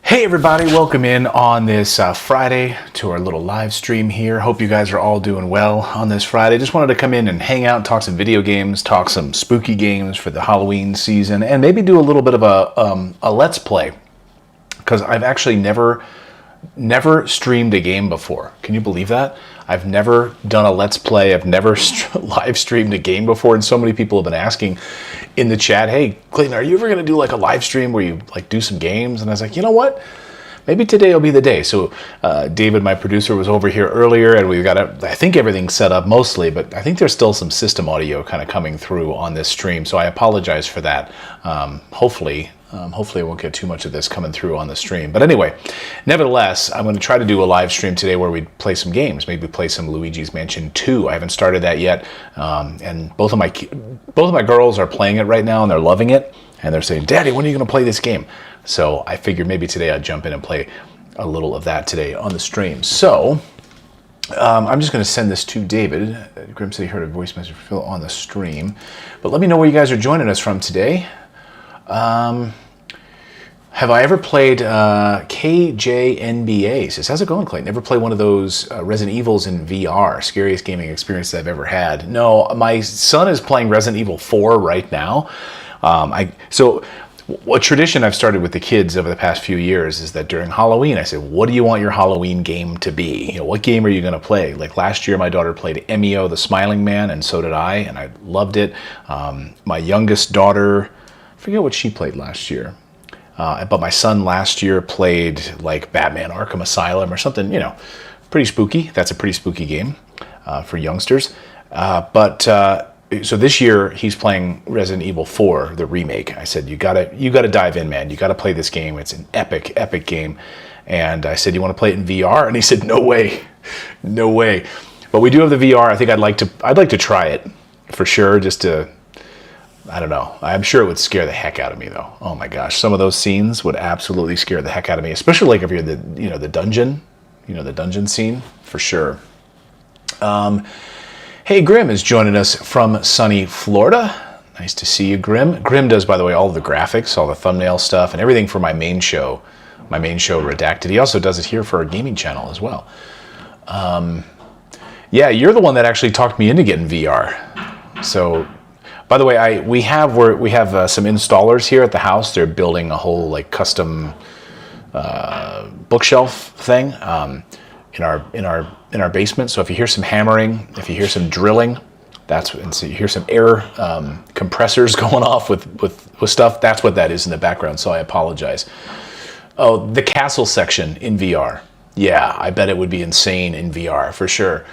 Hey everybody, welcome in on this Friday to our little live stream here. Hope you guys are all doing well on this Friday. Just wanted to come in and hang out, talk some video games, talk some spooky games for the Halloween season, and maybe do a little bit of a Let's Play. Because I've actually never streamed a game before. Can you believe that? I've never done a Let's Play. I've never live streamed a game before, and so many people have been asking in the chat, hey, Clayton, are you ever going to do like a live stream where you like do some games? And I was like, you know what? Maybe today will be the day. So David, my producer, was over here earlier, and we've got, I think everything's set up mostly, but I think there's still some system audio kind of coming through on this stream, so I apologize for that. Hopefully I won't get too much of this coming through on the stream. But anyway, nevertheless, I'm going to try to do a live stream today where we play some games. Maybe play some Luigi's Mansion 2. I haven't started that yet. And both of my girls are playing it right now, and they're loving it. And they're saying, Daddy, when are you going to play this game? So I figured maybe today I'd jump in and play a little of that today on the stream. So I'm just going to send this to David. Grim said he heard a voice message from Phil on the stream. But let me know where you guys are joining us from today. Have I ever played KJNBA? Says, how's it going, Clayton? Never played one of those Resident Evils in VR. Scariest gaming experience I've ever had. No, my son is playing Resident Evil 4 right now. So a tradition I've started with the kids over the past few years is that during Halloween, I say, what do you want your Halloween game to be? You know, what game are you going to play? Like last year, my daughter played Emio, the Smiling Man, and so did I, and I loved it. My youngest daughter, I forget what she played last year. But my son last year played like Batman Arkham Asylum or something, you know, pretty spooky. That's a pretty spooky game for youngsters. So this year he's playing Resident Evil 4, the remake. I said, you gotta dive in, man. You gotta play this game. It's an epic game. And I said, you want to play it in VR? And he said, no way, no way. But we do have the VR. I think I'd like to try it for sure, just to. I don't know. I'm sure it would scare the heck out of me, though. Oh my gosh, some of those scenes would absolutely scare the heck out of me, especially like if you're the dungeon, the dungeon scene for sure. Hey, Grim is joining us from sunny Florida. Nice to see you, Grim. Grim does, by the way, all the graphics, all the thumbnail stuff, and everything for my main show. My main show, Redacted. He also does it here for our gaming channel as well. Yeah, you're the one that actually talked me into getting VR. So. By the way, we have some installers here at the house. They're building a whole like custom bookshelf thing in our basement. So if you hear some hammering, if you hear some drilling, so you hear some air compressors going off with stuff. That's what that is in the background. So I apologize. Oh, the castle section in VR. Yeah, I bet it would be insane in VR for sure.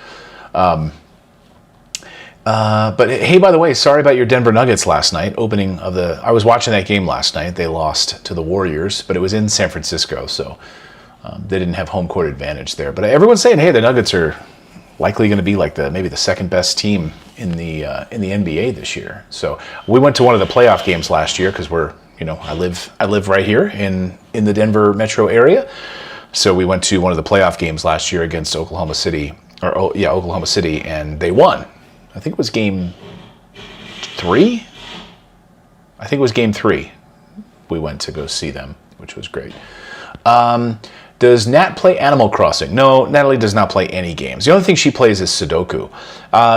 But hey, by the way, sorry about your Denver Nuggets last night. I was watching that game last night. They lost to the Warriors, but it was in San Francisco, so they didn't have home court advantage there. But everyone's saying, hey, the Nuggets are likely going to be like maybe the second best team in the NBA this year. So we went to one of the playoff games last year because I live right here in the Denver metro area. So we went to one of the playoff games last year against Oklahoma City, and they won. I think it was game 3. I think it was game 3. We went to go see them, which was great. Does Nat play Animal Crossing? No, Natalie does not play any games. The only thing she plays is Sudoku.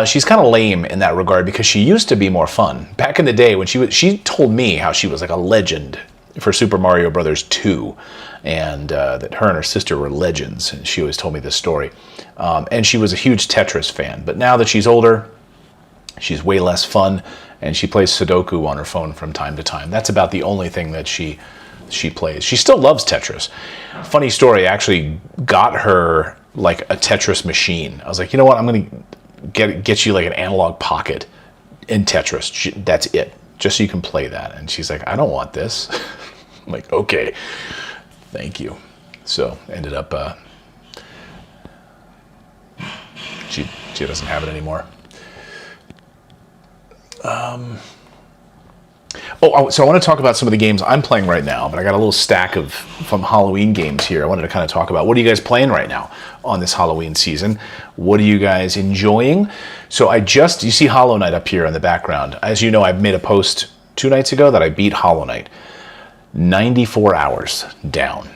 She's kind of lame in that regard because she used to be more fun. Back in the day when she told me how she was like a legend for Super Mario Brothers 2, and that her and her sister were legends. And she always told me this story. And she was a huge Tetris fan. But now that she's older, she's way less fun, and she plays Sudoku on her phone from time to time. That's about the only thing that she plays. She still loves Tetris. Funny story, I actually got her like a Tetris machine. I was like, you know what, I'm going to get you like an analog pocket in Tetris. That's it, just so you can play that. And she's like, I don't want this. I'm like, okay, thank you. So ended up, she doesn't have it anymore. So I want to talk about some of the games I'm playing right now, but I got a little stack from Halloween games here. I wanted to kind of talk about what are you guys playing right now on this Halloween season? What are you guys enjoying? So you see Hollow Knight up here in the background. As you know, I made a post 2 nights ago that I beat Hollow Knight. 94 hours down.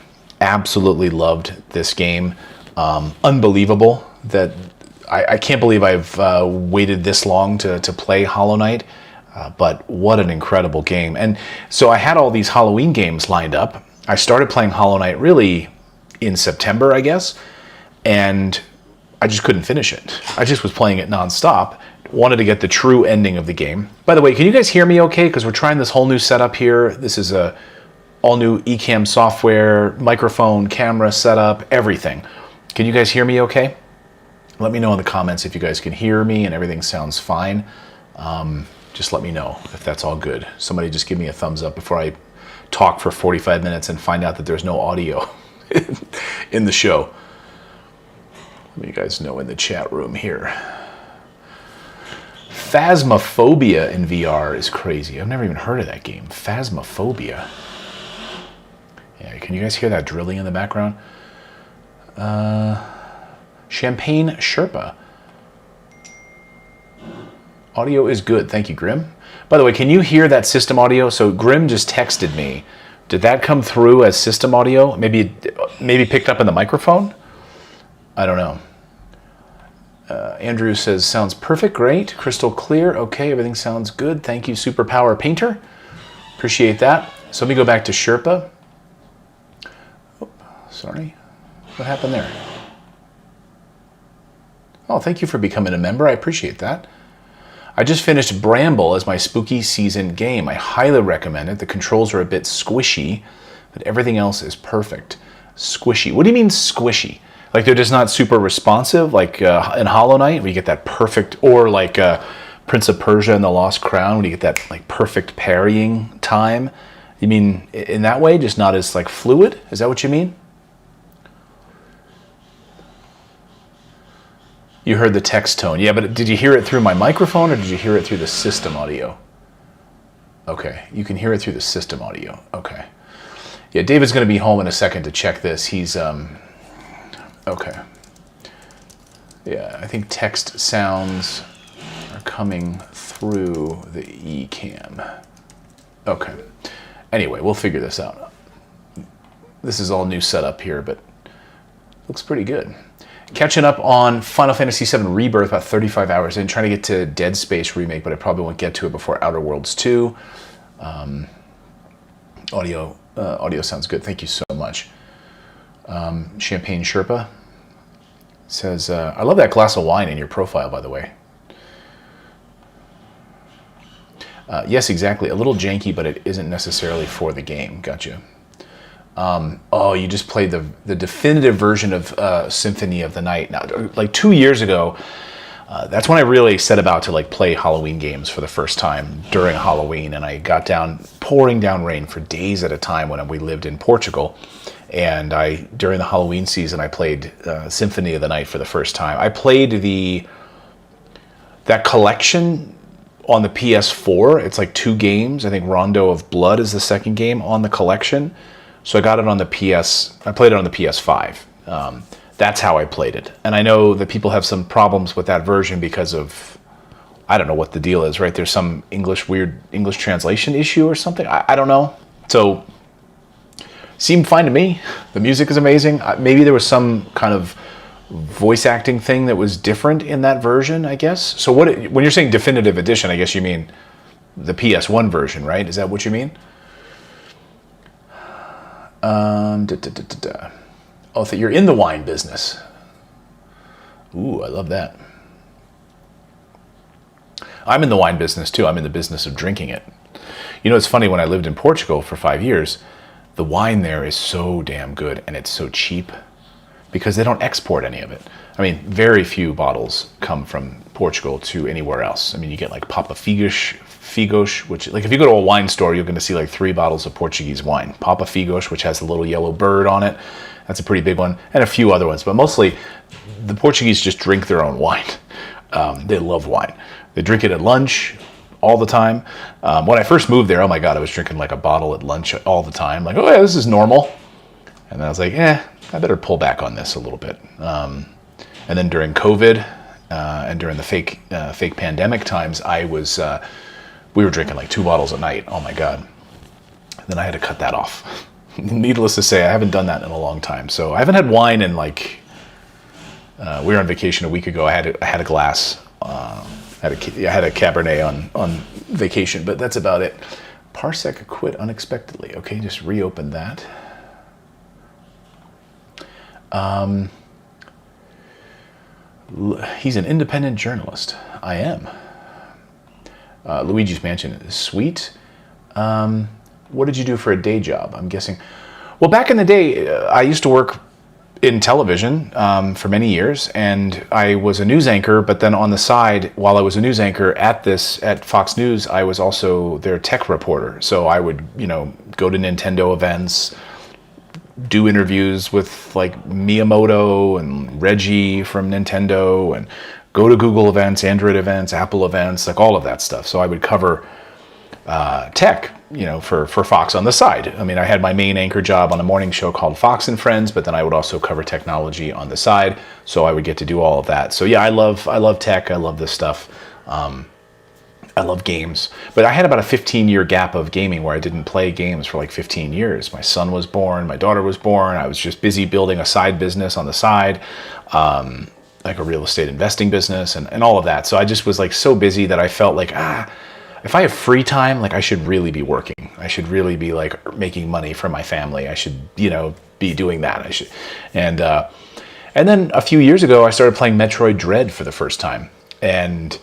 absolutely loved this game. Unbelievable that I can't believe I've waited this long to play Hollow Knight, but what an incredible game. And so I had all these Halloween games lined up. I started playing Hollow Knight really in September, I guess, and I just couldn't finish it. I just was playing it nonstop. Wanted to get the true ending of the game. By the way, can you guys hear me okay? Because we're trying this whole new setup here. This is a all new Ecamm software, microphone, camera setup, everything. Can you guys hear me okay? Let me know in the comments if you guys can hear me and everything sounds fine. Just let me know if that's all good. Somebody just give me a thumbs up before I talk for 45 minutes and find out that there's no audio in the show. Let you guys know in the chat room here. Phasmophobia in VR is crazy. I've never even heard of that game. Phasmophobia. Yeah, can you guys hear that drilling in the background? Champagne Sherpa. Audio is good. Thank you, Grim. By the way, can you hear that system audio? So Grim just texted me. Did that come through as system audio? Maybe picked up in the microphone? I don't know. Andrew says, sounds perfect, great, crystal clear, okay, everything sounds good. Thank you, Superpower Painter. Appreciate that. So let me go back to Sherpa. Oh, sorry. What happened there? Oh, thank you for becoming a member. I appreciate that. I just finished Bramble as my spooky season game. I highly recommend it. The controls are a bit squishy, but everything else is perfect. Squishy. What do you mean squishy? Like they're just not super responsive, like in Hollow Knight, where you get that perfect, or like Prince of Persia and the Lost Crown, when you get that like perfect parrying time. You mean in that way, just not as like fluid? Is that what you mean? You heard the text tone. Yeah, but did you hear it through my microphone or did you hear it through the system audio? Okay, you can hear it through the system audio. Okay. Yeah, David's going to be home in a second to check this. He's, okay. Yeah, I think text sounds are coming through the Ecamm. Okay. Anyway, we'll figure this out. This is all new setup here, but looks pretty good. Catching up on Final Fantasy VII Rebirth, about 35 hours in, trying to get to Dead Space Remake, but I probably won't get to it before Outer Worlds 2. Audio sounds good. Thank you so much. Champagne Sherpa says, I love that glass of wine in your profile, by the way. Yes, exactly. A little janky, but it isn't necessarily for the game. Gotcha. Oh, you just played the definitive version of Symphony of the Night. Now, like 2 years ago, that's when I really set about to like play Halloween games for the first time during Halloween, and I got pouring down rain for days at a time when we lived in Portugal. And during the Halloween season, I played Symphony of the Night for the first time. I played that collection on the PS4. It's like 2 games. I think Rondo of Blood is the second game on the collection. So I got it on the I played it on the PS5. That's how I played it. And I know that people have some problems with that version because of, I don't know what the deal is, right? There's some weird English translation issue or something. I don't know. So, seemed fine to me. The music is amazing. Maybe there was some kind of voice acting thing that was different in that version, I guess. So when you're saying definitive edition, I guess you mean the PS1 version, right? Is that what you mean? Oh, that you're in the wine business. Ooh, I love that. I'm in the wine business too. I'm in the business of drinking it. You know, it's funny, when I lived in Portugal for 5 years, the wine there is so damn good and it's so cheap because they don't export any of it. I mean, very few bottles come from Portugal to anywhere else. I mean, you get like Papa Figos, which, like, if you go to a wine store, you're going to see like 3 bottles of Portuguese wine. Papa Figos, which has the little yellow bird on it. That's a pretty big one. And a few other ones. But mostly, the Portuguese just drink their own wine. They love wine. They drink it at lunch all the time. When I first moved there, oh my God, I was drinking like a bottle at lunch all the time. Like, oh yeah, this is normal. And then I was like, I better pull back on this a little bit. And then during COVID and during the fake pandemic times, we were drinking like 2 bottles a night. Oh my God. And then I had to cut that off Needless to say, I haven't done that in a long time. So I haven't had wine in like, we were on vacation a week ago. I had a glass, I had a Cabernet on vacation, but that's about it. Parsec quit unexpectedly. Okay, just reopen that. He's an independent journalist. I am. Luigi's Mansion is sweet. What did you do for a day job? I'm guessing. Well, back in the day, I used to work in television for many years, and I was a news anchor. But then on the side, while I was a news anchor at Fox News, I was also their tech reporter. So I would, go to Nintendo events, do interviews with like Miyamoto and Reggie from Nintendo, and go to Google events, Android events, Apple events, like all of that stuff. So I would cover tech, for Fox on the side. I mean, I had my main anchor job on a morning show called Fox and Friends, but then I would also cover technology on the side. So I would get to do all of that. So yeah, I love tech. I love this stuff. I love games, but I had about a 15-year gap of gaming where I didn't play games for like 15 years. My son was born, my daughter was born. I was just busy building a side business on the side, like a real estate investing business and all of that. So I just was like so busy that I felt like, if I have free time, like I should really be working. I should really be like making money for my family. I should, be doing that. I should. And then a few years ago, I started playing Metroid Dread for the first time. And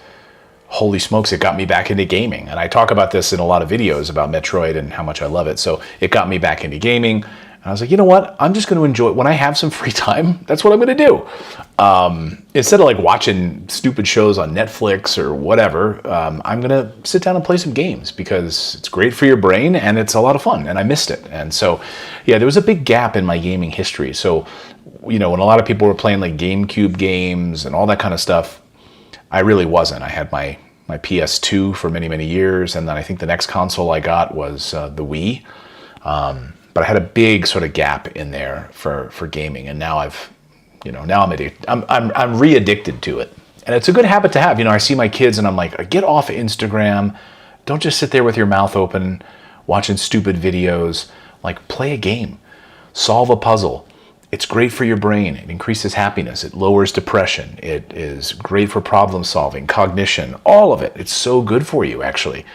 holy smokes, it got me back into gaming. And I talk about this in a lot of videos about Metroid and how much I love it. So it got me back into gaming. And I was like, you know what? I'm just going to enjoy it. When I have some free time, that's what I'm going to do. Instead of like watching stupid shows on Netflix or whatever, I'm going to sit down and play some games because it's great for your brain and it's a lot of fun. And I missed it. And so, yeah, there was a big gap in my gaming history. So, when a lot of people were playing like GameCube games and all that kind of stuff, I really wasn't. I had my PS2 for many, many years. And then I think the next console I got was the Wii. But I had a big sort of gap in there for gaming, and now I'm addicted. I'm re-addicted to it, and it's a good habit to have. I see my kids, and I'm like, get off Instagram. Don't just sit there with your mouth open, watching stupid videos. Like, play a game, solve a puzzle. It's great for your brain. It increases happiness. It lowers depression. It is great for problem solving, cognition, all of it. It's so good for you, actually.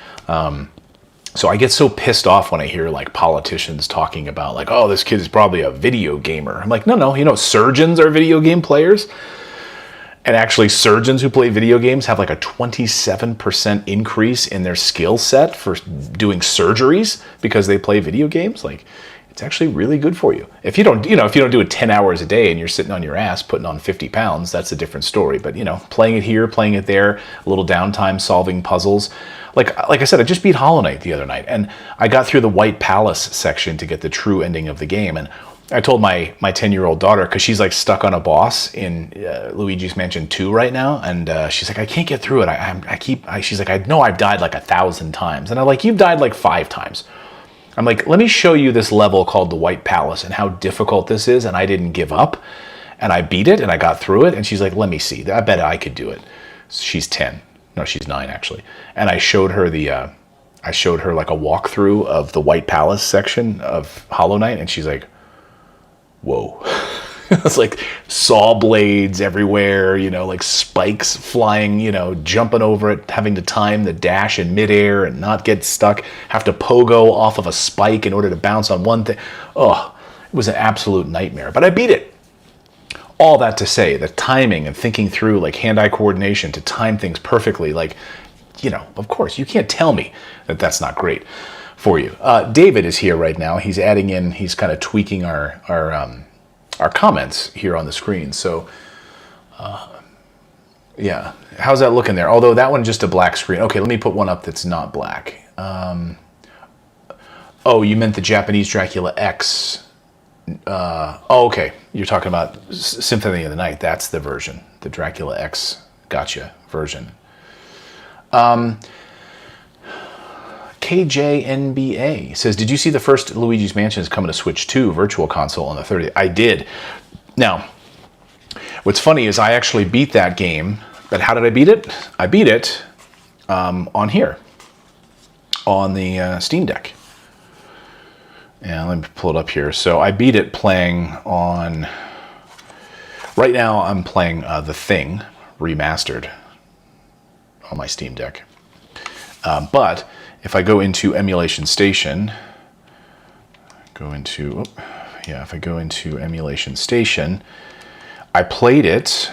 So I get so pissed off when I hear like politicians talking about like, oh, this kid is probably a video gamer. I'm like, no, surgeons are video game players. And actually surgeons who play video games have like a 27% increase in their skill set for doing surgeries because they play video games. Like, it's actually really good for you. If you don't do it 10 hours a day and you're sitting on your ass putting on 50 pounds, that's a different story. But, playing it here, playing it there, a little downtime, solving puzzles. Like I said, I just beat Hollow Knight the other night, and I got through the White Palace section to get the true ending of the game. And I told my 10-year-old daughter, because she's like stuck on a boss in Luigi's Mansion 2 right now, and she's like, I can't get through it. She's like, I know I've died like 1,000 times. And I'm like, you've died like 5 times. I'm like, let me show you this level called the White Palace and how difficult this is. And I didn't give up, and I beat it, and I got through it. And she's like, let me see. I bet I could do it. She's 10. No, she's 9 actually. And I showed her like a walkthrough of the White Palace section of Hollow Knight, and she's like, whoa. It's like saw blades everywhere, like spikes flying, jumping over it, having to time the dash in midair and not get stuck, have to pogo off of a spike in order to bounce on one thing. Oh, it was an absolute nightmare, but I beat it. All that to say, the timing and thinking through like hand-eye coordination to time things perfectly, like, of course, you can't tell me that that's not great for you. David is here right now. He's adding in, he's kind of tweaking our comments here on the screen. So, yeah, how's that looking there? Although that one's just a black screen. Okay, let me put one up that's not black. Oh, you meant the Japanese Dracula X. Okay, you're talking about Symphony of the Night. That's the version, the Dracula X. Gotcha version. KJNBA says, did you see the first Luigi's Mansion is coming to Switch 2 Virtual Console on the 30th? I did. Now, what's funny is I actually beat that game, but how did I beat it? I beat it on here, on the Steam Deck. And let me pull it up here. So I beat it playing on... Right now I'm playing The Thing Remastered on my Steam Deck. But if I go into Emulation Station, if I go into Emulation Station, I played it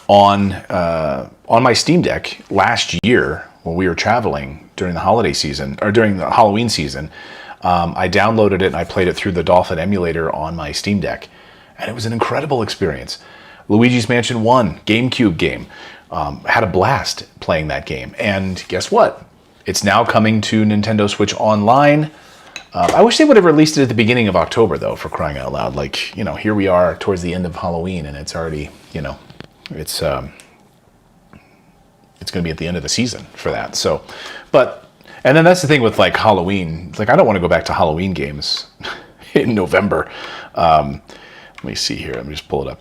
on my Steam Deck last year when we were traveling during the holiday season, or during the Halloween season. I downloaded it and I played it through the Dolphin emulator on my Steam Deck, and it was an incredible experience. Luigi's Mansion 1 GameCube game. Had a blast playing that game, and guess what? It's now coming to Nintendo Switch Online. I wish they would have released it at the beginning of October, though, for crying out loud. Like, you know, here we are towards the end of Halloween, and it's already, you know, it's going to be at the end of the season for that. So, and then that's the thing with like Halloween. Like, I don't want to go back to Halloween games in November. Let me see here. Let me just pull it up.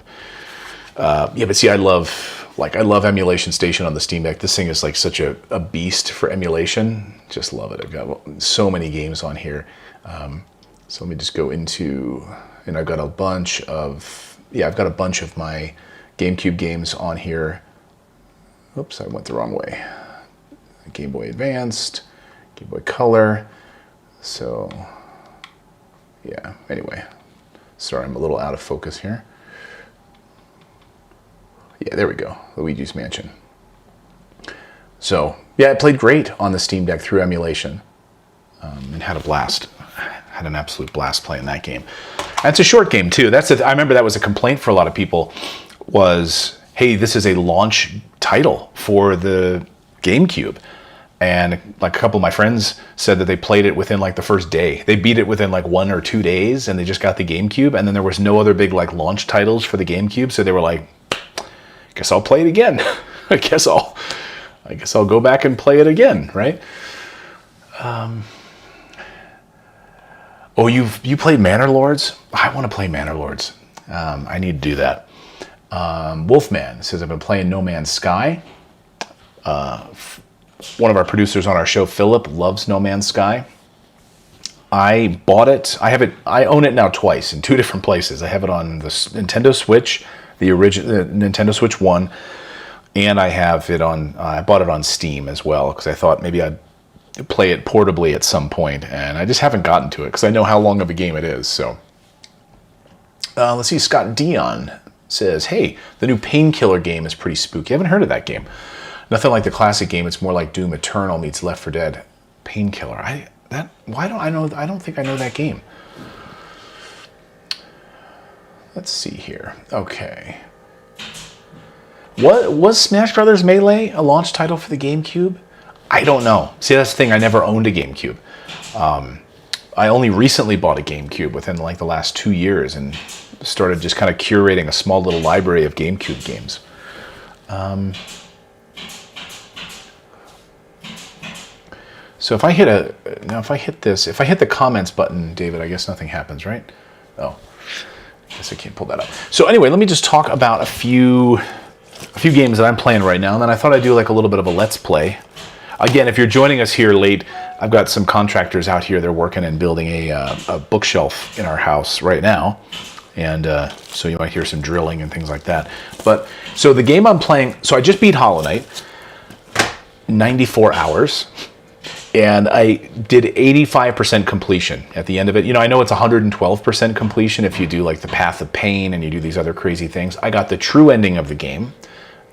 Yeah, but see, I love Emulation Station on the Steam Deck. This thing is like such a beast for emulation. Just love it. I've got so many games on here. So let me just go into, and I've got a bunch of my GameCube games on here. Oops, I went the wrong way. Game Boy Advanced, Game Boy Color. So, yeah, anyway. Sorry, I'm a little out of focus here. Yeah, there we go. Luigi's Mansion. So, yeah, it played great on the Steam Deck through emulation, and had a blast. Had an absolute blast playing that game. And it's a short game, too. I remember that was a complaint for a lot of people was, hey, this is a launch title for the GameCube. And like a couple of my friends said that they played it within like the first day. They beat it within like 1 or 2 days, and they just got the GameCube. And then there was no other big like launch titles for the GameCube. So they were like, guess I'll play it again. I guess I'll go back and play it again, right? Oh, you played Manor Lords? I want to play Manor Lords. I need to do that. Wolfman says, I've been playing No Man's Sky. One of our producers on our show, Philip, loves No Man's Sky. I bought it. I own it now twice in 2 different places. I have it on the Nintendo Switch, the original Nintendo Switch 1, and I have it on. I bought it on Steam as well because I thought maybe I'd play it portably at some point, and I just haven't gotten to it because I know how long of a game it is. So let's see. Scott Dion says, "Hey, the new Painkiller game is pretty spooky. I haven't heard of that game. Nothing like the classic game. It's more like Doom Eternal meets Left 4 Dead. Painkiller. I don't think I know that game." Let's see here. Okay. What was Smash Brothers Melee a launch title for the GameCube? I don't know. See, that's the thing. I never owned a GameCube. I only recently bought a GameCube within like the last 2 years and started just kind of curating a small little library of GameCube games. So if I hit the comments button, David, I guess nothing happens, right? Oh, I guess I can't pull that up. So anyway, let me just talk about a few games that I'm playing right now, and then I thought I'd do like a little bit of a let's play. Again, if you're joining us here late, I've got some contractors out here. They're working and building a bookshelf in our house right now, and so you might hear some drilling and things like that. But so the game I'm playing, so I just beat Hollow Knight, 94 hours. And I did 85% completion at the end of it. You know, I know it's 112% completion if you do like the Path of Pain and you do these other crazy things. I got the true ending of the game.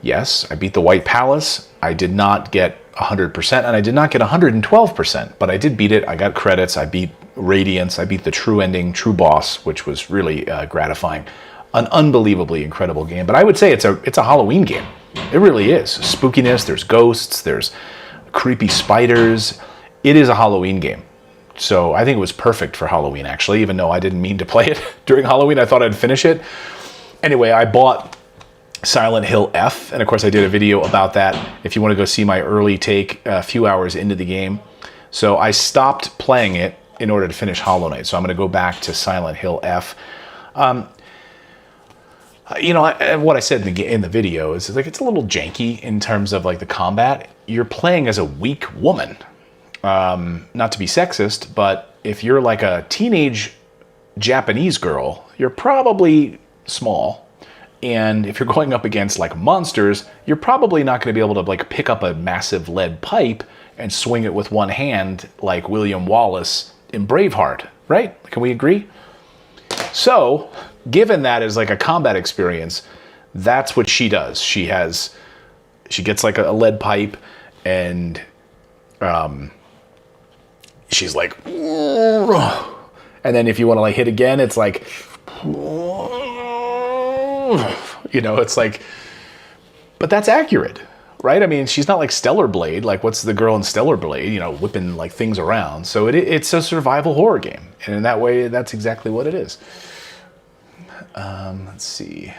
Yes, I beat the White Palace. I did not get 100%, and I did not get 112%, but I did beat it. I got credits. I beat Radiance. I beat the true ending, true boss, which was really gratifying. An unbelievably incredible game. But I would say it's a Halloween game. It really is. Spookiness, there's ghosts, there's creepy spiders. It is a Halloween game. So I think it was perfect for Halloween, actually, even though I didn't mean to play it during Halloween. I thought I'd finish it. Anyway, I bought Silent Hill F, and of course I did a video about that if you want to go see my early take a few hours into the game. So I stopped playing it in order to finish Hollow Knight. So I'm going to go back to Silent Hill F. You know, what I said in the video is like it's a little janky in terms of like the combat. You're playing as a weak woman. not to be sexist, but if you're like a teenage Japanese girl, you're probably small. And if you're going up against like monsters, you're probably not going to be able to like pick up a massive lead pipe and swing it with one hand like William Wallace in Braveheart, right? Can we agree? So, given that as like a combat experience, that's what she does. She gets like a lead pipe and she's like, and then if you want to like hit again, it's like, it's like, but that's accurate, right? I mean, she's not like Stellar Blade. Like, what's the girl in Stellar Blade, whipping like things around. So it's a survival horror game. And in that way, that's exactly what it is. Let's see.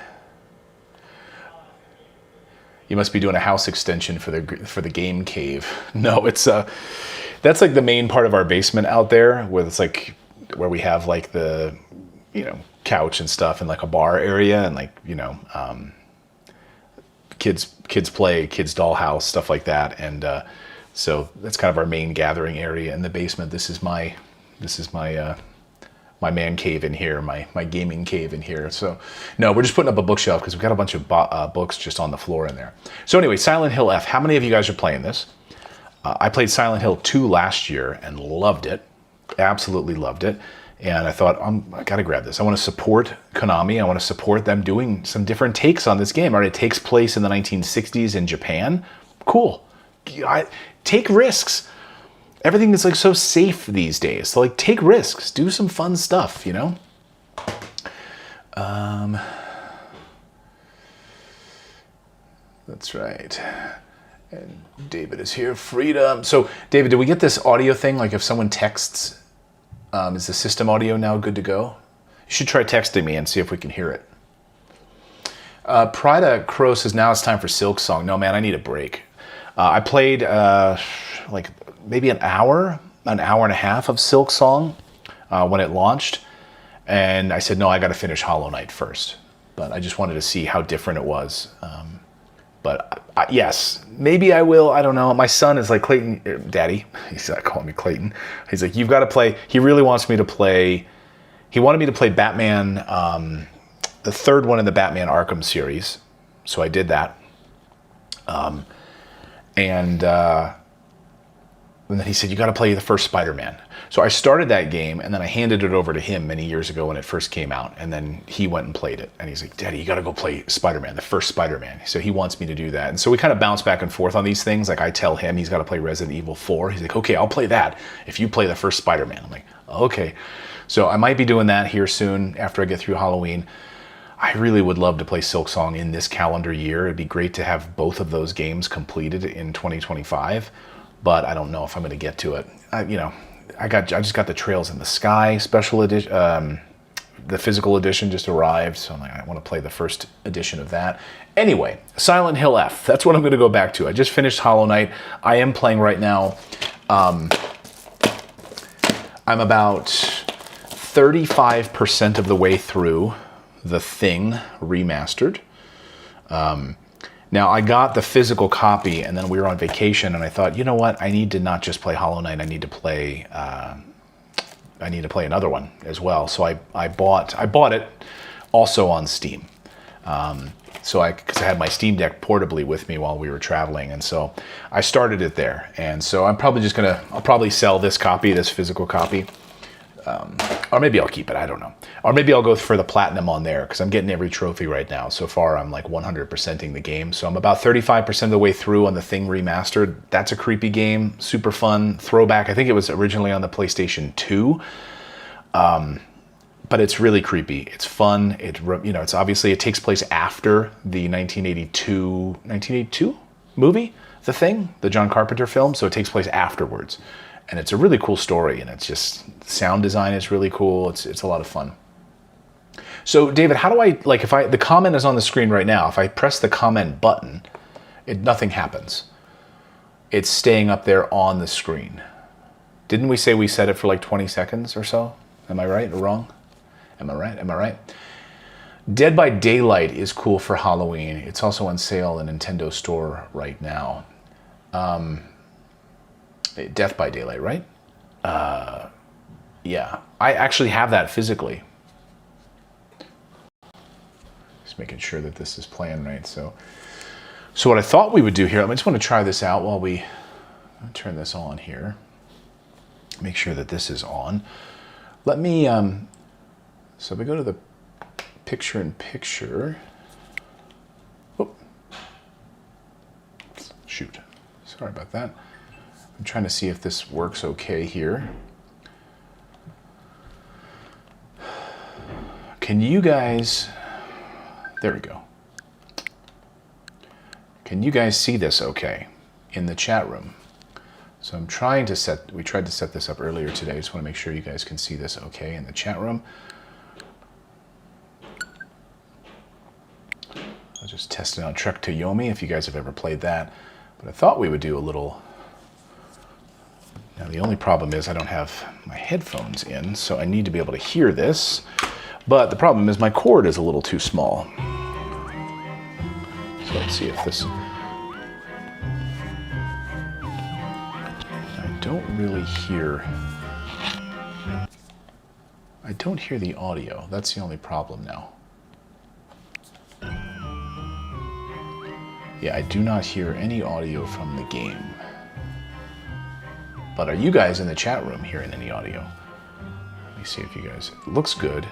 You must be doing a house extension for the game cave. No, it's that's like the main part of our basement out there, where it's like where we have like the couch and stuff and like a bar area and like kids play, kids dollhouse, stuff like that. And so that's kind of our main gathering area in the basement. This is my man cave in here, my gaming cave in here. So no, we're just putting up a bookshelf because we've got a bunch of books just on the floor in there. So anyway, Silent Hill F. How many of you guys are playing this? I played Silent Hill 2 last year and loved it. Absolutely loved it. And I thought, I got to grab this. I want to support Konami. I want to support them doing some different takes on this game. All right, it takes place in the 1960s in Japan. Cool. Take risks. Everything is like so safe these days. So like take risks. Do some fun stuff, That's right. And David is here. Freedom. So David, did we get this audio thing? Like if someone texts, is the system audio now good to go? You should try texting me and see if we can hear it. Prida Crow says, now it's time for Silk Song. No, man, I need a break. I played like maybe an hour and a half of Silk Song when it launched. And I said, no, I got to finish Hollow Knight first. But I just wanted to see how different it was. But yes, maybe I will. I don't know. My son is like, Clayton, Daddy. He's not calling me Clayton. He's like, you've got to play. He really wants me to play. He wanted me to play Batman, the third one in the Batman Arkham series. So I did that. And then he said, you got to play the first Spider-Man. So I started that game, and then I handed it over to him many years ago when it first came out. And then he went and played it. And he's like, Daddy, you got to go play Spider-Man, the first Spider-Man. So he wants me to do that. And so we kind of bounce back and forth on these things. Like I tell him he's got to play Resident Evil 4. He's like, okay, I'll play that if you play the first Spider-Man. I'm like, okay. So I might be doing that here soon after I get through Halloween. I really would love to play Silk Song in this calendar year. It'd be great to have both of those games completed in 2025. But I don't know if I'm going to get to it. I just got the Trails in the Sky special edition. The physical edition just arrived, so I want to play the first edition of that. Anyway, Silent Hill F. That's what I'm going to go back to. I just finished Hollow Knight. I am playing right now. I'm about 35% of the way through The Thing Remastered. Now, I got the physical copy, and then we were on vacation, and I thought, you know what? I need to not just play Hollow Knight. I need to play another one as well. So I bought it also on Steam. Because I had my Steam Deck portably with me while we were traveling, and so I started it there. And so I'm probably just I'll probably sell this physical copy. Or maybe I'll keep it, I don't know. Or maybe I'll go for the platinum on there, because I'm getting every trophy right now. So far, I'm like 100%ing the game. So I'm about 35% of the way through on The Thing Remastered. That's a creepy game, super fun, throwback. I think it was originally on the PlayStation 2. But it's really creepy. It's fun. It's obviously, it takes place after the 1982 movie, The Thing, the John Carpenter film. So it takes place afterwards. And it's a really cool story, and it's just, sound design is really cool. It's a lot of fun. So David, how do I, like, the comment is on the screen right now. If I press the comment button, nothing happens. It's staying up there on the screen. Didn't we say we set it for like 20 seconds or so? Am I right or wrong? Am I right? Dead by Daylight is cool for Halloween. It's also on sale in Nintendo Store right now. Death by Daylight, right? Yeah, I actually have that physically. Just making sure that this is playing right. So what I thought we would do here, I just want to try this out while we turn this on here. Make sure that this is on. Let me, so if we go to the picture-in-picture. Oh, shoot, sorry about that. I'm trying to see if this works okay here. Can you guys, there we go. Can you guys see this okay in the chat room? So I'm trying to we tried to set this up earlier today. Just want to make sure you guys can see this okay in the chat room. I'll just test it on Trek to Yomi if you guys have ever played that. But I thought we would do a little. Now the only problem is I don't have my headphones in, so I need to be able to hear this. But the problem is my cord is a little too small. So let's see if this... I don't really hear... I don't hear the audio. That's the only problem now. Yeah, I do not hear any audio from the game. But are you guys in the chat room hearing any audio? Let me see if you guys... It looks good.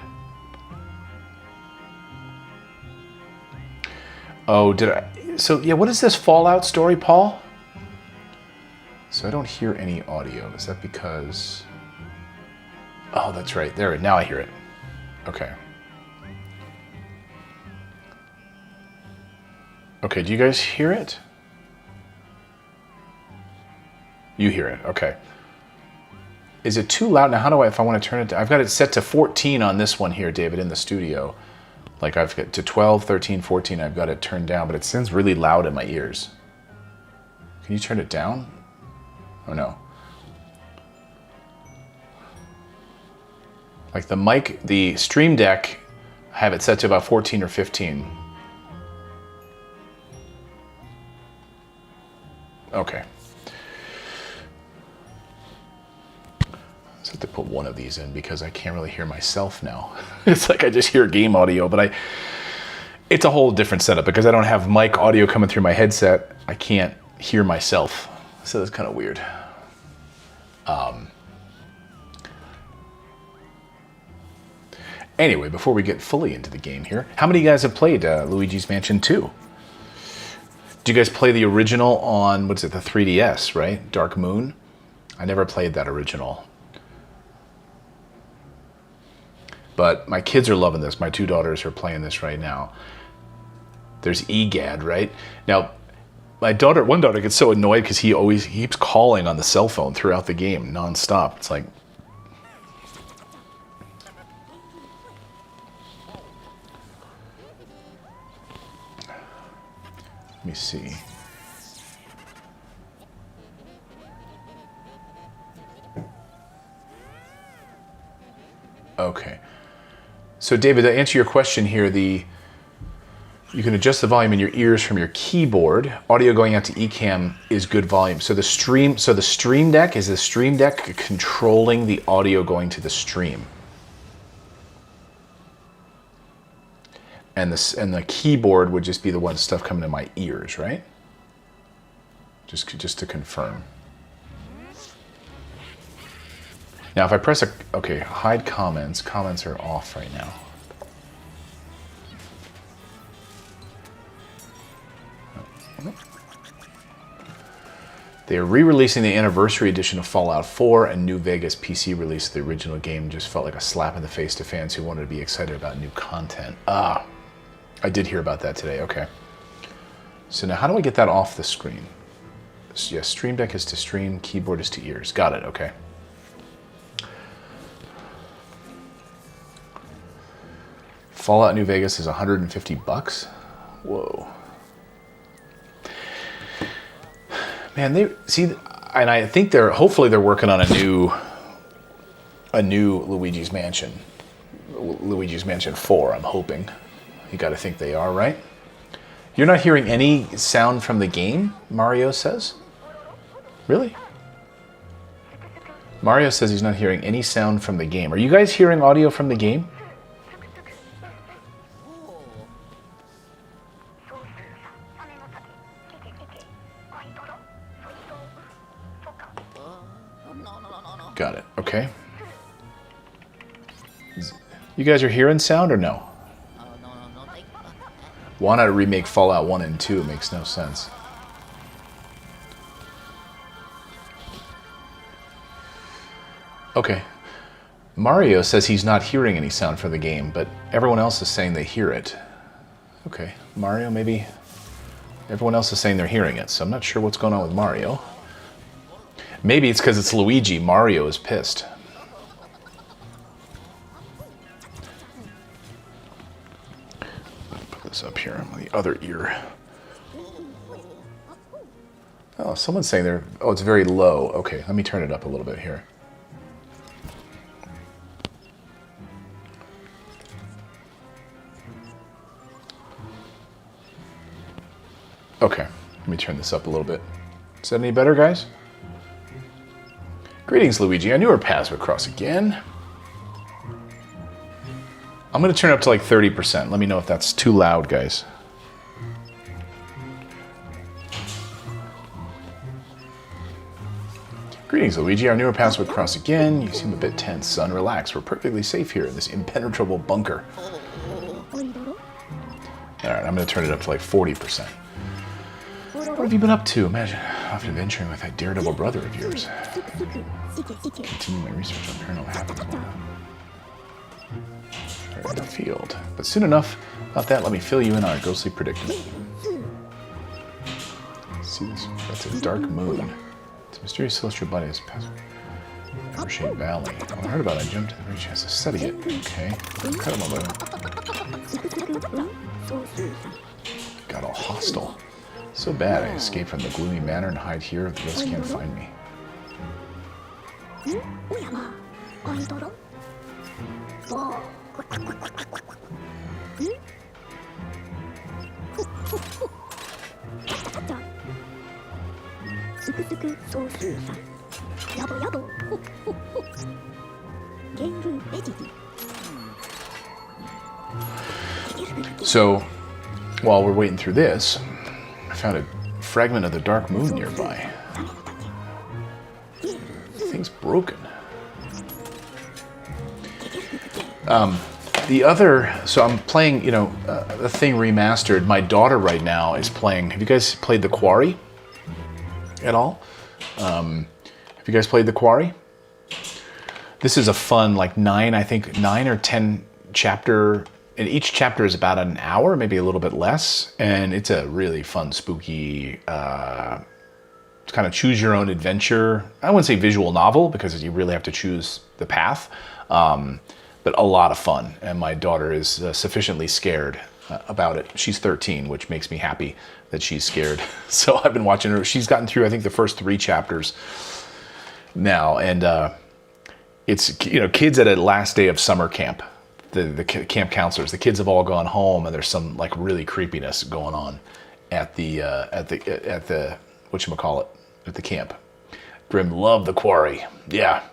Oh, did I... So, yeah, what is this Fallout story, Paul? So I don't hear any audio. Is that because... Oh, that's right. There, now I hear it. Okay. Okay, do you guys hear it? You hear it, okay. Is it too loud? Now, how do I, if I want to turn it down? I've got it set to 14 on this one here, David, in the studio. Like I've got to 12, 13, 14, I've got it turned down, but it sounds really loud in my ears. Can you turn it down? Oh no. Like the mic, the Stream Deck, I have it set to about 14 or 15. Okay. To put one of these in because I can't really hear myself now. It's like I just hear game audio, but it's a whole different setup because I don't have mic audio coming through my headset. I can't hear myself, so that's kind of weird. Anyway, before we get fully into the game here, how many of you guys have played Luigi's Mansion 2? Do you guys play the original on, what's it, the 3DS, right? Dark Moon? I never played that original. But my kids are loving this. My two daughters are playing this right now. There's EGAD, right? Now, one daughter gets so annoyed because he keeps calling on the cell phone throughout the game, nonstop. It's like... Let me see. Okay. So David, to answer your question here, you can adjust the volume in your ears from your keyboard. Audio going out to eCam is good volume. So the Stream Deck, is the Stream Deck controlling the audio going to the stream? And the keyboard would just be the one stuff coming to my ears, right? Just to confirm. Now, if I press okay, hide comments. Comments are off right now. They are re-releasing the anniversary edition of Fallout 4, and New Vegas PC release of the original game just felt like a slap in the face to fans who wanted to be excited about new content. Ah, I did hear about that today, okay. So now how do I get that off the screen? So yes, Stream Deck is to stream, keyboard is to ears. Got it, okay. Fallout New Vegas is $150. Whoa. Man, they see, and I think hopefully they're working on a new Luigi's Mansion. Luigi's Mansion 4, I'm hoping. You gotta think they are, right? You're not hearing any sound from the game, Mario says? Really? Mario says he's not hearing any sound from the game. Are you guys hearing audio from the game? Got it. Okay. You guys are hearing sound or no? Why not remake Fallout 1 and 2? It makes no sense. Okay. Mario says he's not hearing any sound from the game, but everyone else is saying they hear it. Okay. Mario, maybe everyone else is saying they're hearing it, so I'm not sure what's going on with Mario. Maybe it's because it's Luigi. Mario is pissed. Put this up here on the other ear. Oh, someone's saying they're... Oh, it's very low. Okay, let me turn it up a little bit here. Okay, let me turn this up a little bit. Is that any better, guys? Greetings, Luigi. I knew our paths would cross again. I'm going to turn it up to like 30%. Let me know if that's too loud, guys. Greetings, Luigi. Our newer paths would cross again. You seem a bit tense, son. Relax. We're perfectly safe here in this impenetrable bunker. Alright, I'm going to turn it up to like 40%. What have you been up to? Imagine often adventuring with that daredevil brother of yours. Continue my research on paranormal happenings. In the field. But soon enough, about that, let me fill you in on our ghostly predicament. See this? That's a dark moon. It's a mysterious celestial body that's passed over Shade Valley. When I heard about it, I jumped to the very chance to study it. Okay. Incredible. Got all hostile. So bad I escape from the gloomy manor and hide here. The rest can't find me. So, while we're waiting through this, I found a fragment of the dark moon nearby. The thing's broken. So I'm playing, the thing remastered. My daughter right now is playing. Have you guys played The Quarry at all? Have you guys played The Quarry? This is a fun, like 9 or 10 chapter, and each chapter is about an hour, maybe a little bit less, and it's a really fun, spooky, kind of choose your own adventure. I wouldn't say visual novel, because you really have to choose the path, but a lot of fun, and my daughter is sufficiently scared about it. She's 13, which makes me happy that she's scared. So I've been watching her. She's gotten through, I think, the first 3 chapters now, and it's, kids at a last day of summer camp. The camp counselors, the kids have all gone home, and there's some like really creepiness going on at the whatchamacallit, at the camp. Grim loved The Quarry. Yeah.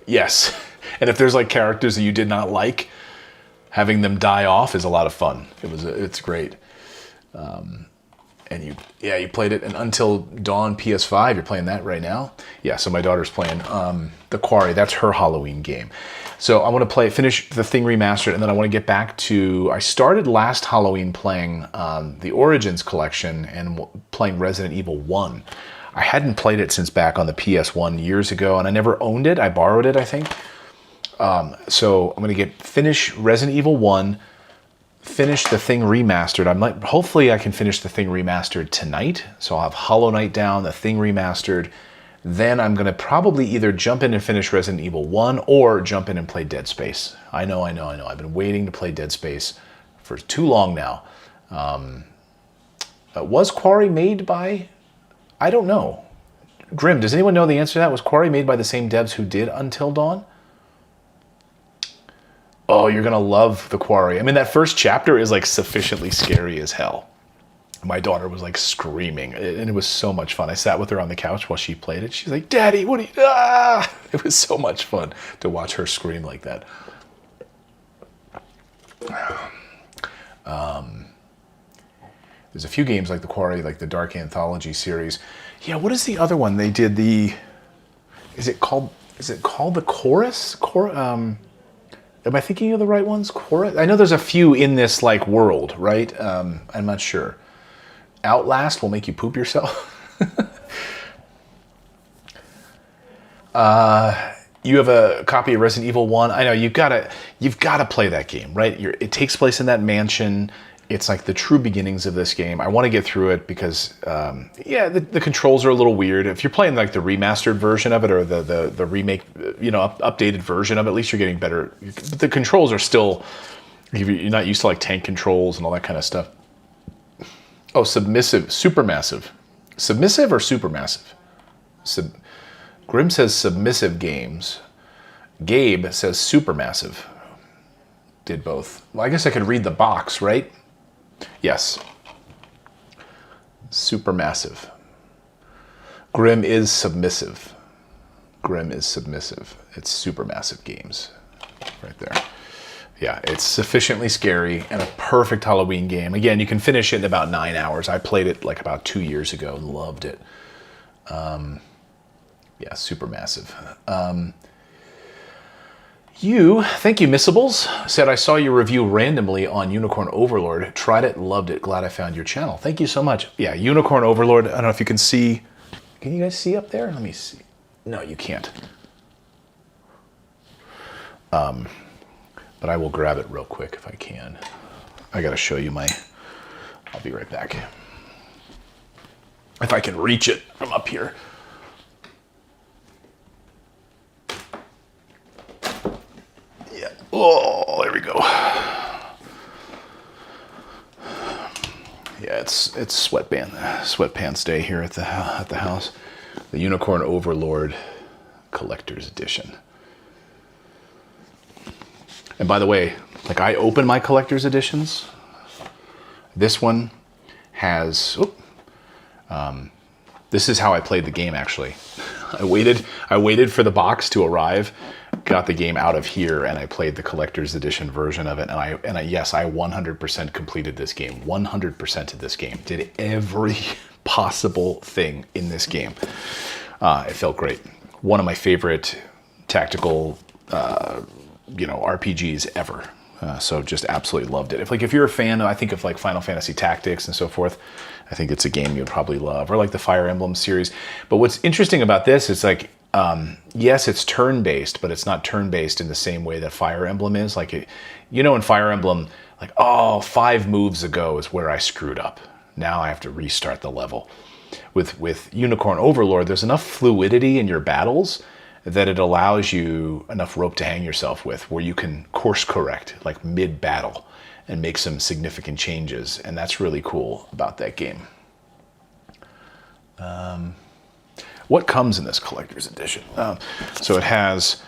Yes. And if there's like characters that you did not like, having them die off is a lot of fun. It's great. And you played it, and Until Dawn PS5, you're playing that right now? Yeah, so my daughter's playing The Quarry. That's her Halloween game. So I want to finish the thing remastered, and then I want to get back to, I started last Halloween playing the Origins collection and playing Resident Evil 1. I hadn't played it since back on the PS1 years ago, and I never owned it. I borrowed it, I think. So I'm going to finish Resident Evil 1, finish the thing remastered. Hopefully I can finish the thing remastered tonight. So I'll have Hollow Knight down, the thing remastered. Then I'm going to probably either jump in and finish Resident Evil 1 or jump in and play Dead Space. I know. I've been waiting to play Dead Space for too long now. Was Quarry made by... I don't know. Grim, does anyone know the answer to that? Was Quarry made by the same devs who did Until Dawn? Oh, you're going to love The Quarry. I mean, that first chapter is like sufficiently scary as hell. My daughter was like screaming, and it was so much fun. I sat with her on the couch while she played it. She's like, "Daddy, what are you?" Ah! It was so much fun to watch her scream like that. There's a few games like the Quarry, like the Dark Anthology series. Yeah, what is the other one? They did the. Is it called the Chorus? Am I thinking of the right ones? Chorus. I know there's a few in this like world, right? I'm not sure. Outlast will make you poop yourself. You have a copy of Resident Evil 1. I know you've got to play that game, right? It takes place in that mansion. It's like the true beginnings of this game. I want to get through it because, the controls are a little weird. If you're playing like the remastered version of it or the remake, updated version of it, at least you're getting better. But the controls are still, you're not used to like tank controls and all that kind of stuff. Oh, submissive, supermassive. Submissive or supermassive? Grim says submissive games. Gabe says supermassive. Did both. Well, I guess I could read the box, right? Yes. Supermassive. Grim is submissive. Grim is submissive. It's supermassive games. Right there. Yeah, it's sufficiently scary and a perfect Halloween game. Again, you can finish it in about 9 hours. I played it like about 2 years ago and loved it. Yeah, supermassive. Thank you, Missables, said I saw your review randomly on Unicorn Overlord. Tried it, loved it. Glad I found your channel. Thank you so much. Yeah, Unicorn Overlord. I don't know if you can see. Can you guys see up there? Let me see. No, you can't. But I will grab it real quick if I can. I got to show you I'll be right back. If I can reach it from up here. Yeah. Oh, there we go. Yeah, it's sweatpants day here at the house. The Unicorn Overlord Collector's Edition. And by the way, like I open my collector's editions. This one has, this is how I played the game actually. I waited for the box to arrive, got the game out of here, and I played the collector's edition version of it. And yes, I 100% completed this game. 100% of this game. Did every possible thing in this game. It felt great. One of my favorite tactical RPGs ever. So just absolutely loved it. If you're a fan, I think of like Final Fantasy Tactics and so forth, I think it's a game you'd probably love, or like the Fire Emblem series. But what's interesting about this is like, yes, it's turn-based, but it's not turn-based in the same way that Fire Emblem is. Like, in Fire Emblem, like, 5 moves ago is where I screwed up. Now I have to restart the level. With Unicorn Overlord, there's enough fluidity in your battles that it allows you enough rope to hang yourself with where you can course correct like mid-battle and make some significant changes. And that's really cool about that game. What comes in this collector's edition? So it has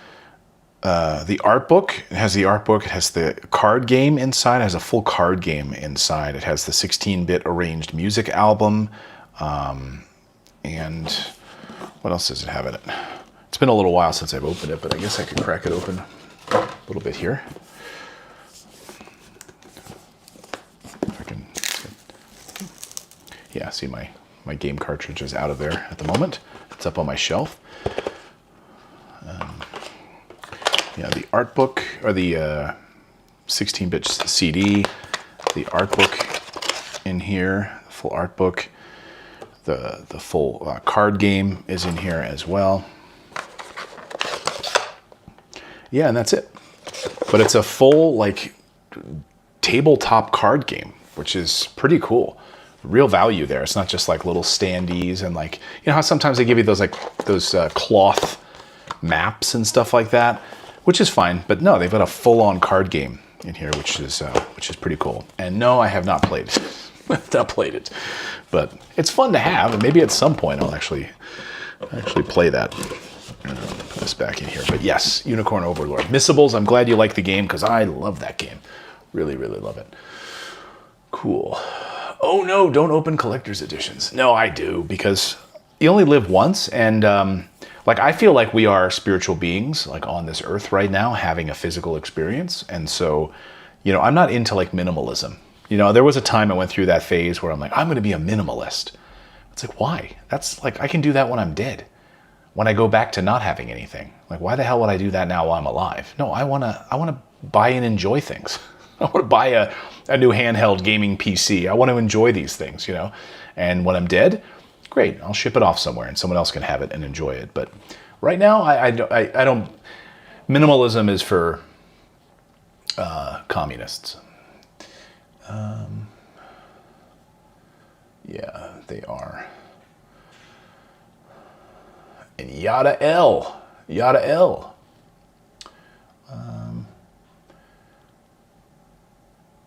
the art book. It has the card game inside. It has a full card game inside. It has the 16-bit arranged music album. And what else does it have in it? It's been a little while since I've opened it, but I guess I could crack it open a little bit here. If I can, yeah, see my game cartridge is out of there at the moment. It's up on my shelf. The art book, or the 16-bit CD, the art book in here, the full art book. The full card game is in here as well. Yeah, and that's it. But it's a full, like, tabletop card game, which is pretty cool. Real value there. It's not just like little standees and like, how sometimes they give you those cloth maps and stuff like that, which is fine. But no, they've got a full-on card game in here, which is pretty cool. And no, I have not played it. Not played it, but it's fun to have, and maybe at some point I'll actually play that. Put this back in here. But yes, Unicorn Overlord. Missables, I'm glad you like the game because I love that game. Really, really love it. Cool. Oh no, don't open collector's editions. No, I do, because you only live once, and like I feel like we are spiritual beings, like on this earth right now, having a physical experience, and so, you know, I'm not into like minimalism. You know, there was a time I went through that phase where I'm like, I'm going to be a minimalist. It's like, why? That's like, I can do that when I'm dead. When I go back to not having anything. Like, why the hell would I do that now while I'm alive? No, I want to buy and enjoy things. I want to buy a new handheld gaming PC. I want to enjoy these things, you know? And when I'm dead, great, I'll ship it off somewhere and someone else can have it and enjoy it. But right now, I don't, minimalism is for communists. Yeah, they are. And Yada L.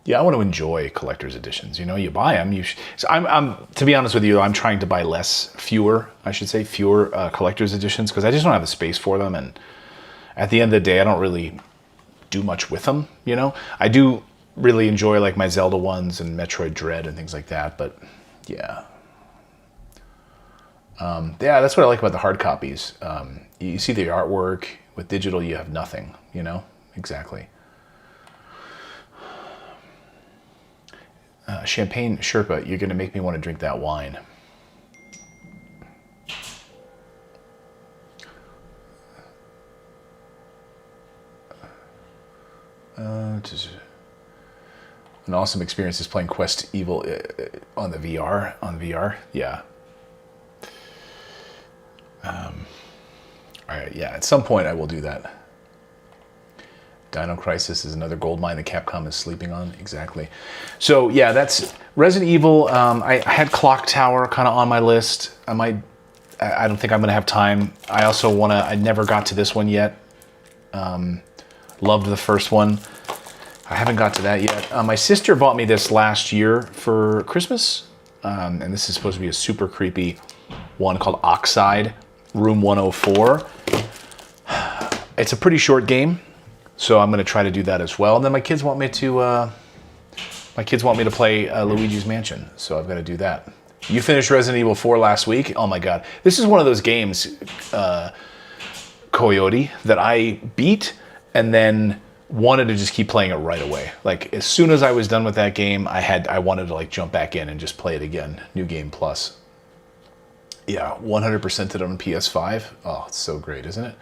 Yeah, I want to enjoy collector's editions. You know, you buy them. So I'm to be honest with you, I'm trying to buy fewer collector's editions because I just don't have the space for them. And at the end of the day, I don't really do much with them. You know, I do really enjoy like my Zelda ones and Metroid Dread and things like that. But yeah. Yeah, that's what I like about the hard copies. You see the artwork. With digital, you have nothing, you know? Exactly. Champagne Sherpa, you're going to make me want to drink that wine. Just an awesome experience is playing Quest Evil on the VR. On VR, yeah. All right, yeah, at some point I will do that. Dino Crisis is another gold mine that Capcom is sleeping on. Exactly. So yeah, that's Resident Evil. I had Clock Tower kind of on my list. I don't think I'm gonna have time. I also I never got to this one yet. Loved the first one. I haven't got to that yet. My sister bought me this last year for Christmas. And this is supposed to be a super creepy one called Oxide, Room 104. It's a pretty short game, so I'm going to try to do that as well. And then my kids want me to play Luigi's Mansion, so I've got to do that. You finished Resident Evil 4 last week. Oh my god, this is one of those games, Coyote, that I beat and then wanted to just keep playing it right away. Like as soon as I was done with that game, I wanted to like jump back in and just play it again. New Game Plus. Yeah, 100%ed on PS5. Oh, it's so great, isn't it?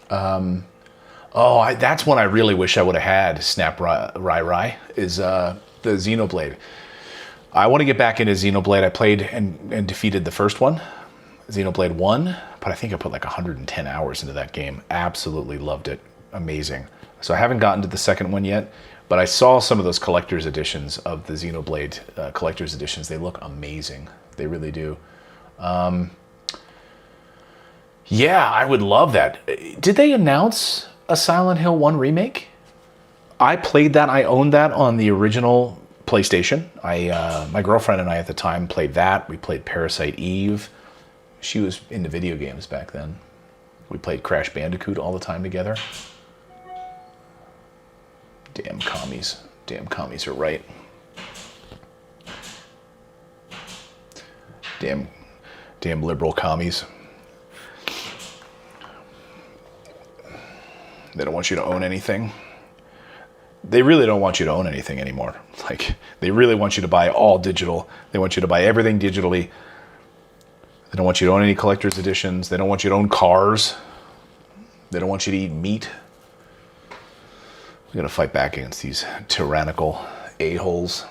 That's one I really wish I would have had. Snap Rai is the Xenoblade. I want to get back into Xenoblade. I played and defeated the first one, Xenoblade 1, but I think I put like 110 hours into that game. Absolutely loved it. Amazing. So I haven't gotten to the second one yet, but I saw some of those collector's editions of the Xenoblade collector's editions. They look amazing. They really do. Yeah, I would love that. Did they announce a Silent Hill 1 remake? I played that. I owned that on the original PlayStation. My girlfriend and I at the time played that. We played Parasite Eve. She was into video games back then. We played Crash Bandicoot all the time together. Damn commies. Damn commies are right. Damn liberal commies. They don't want you to own anything. They really don't want you to own anything anymore. Like, they really want you to buy all digital. They want you to buy everything digitally. They don't want you to own any collector's editions. They don't want you to own cars. They don't want you to eat meat. We're going to fight back against these tyrannical a-holes.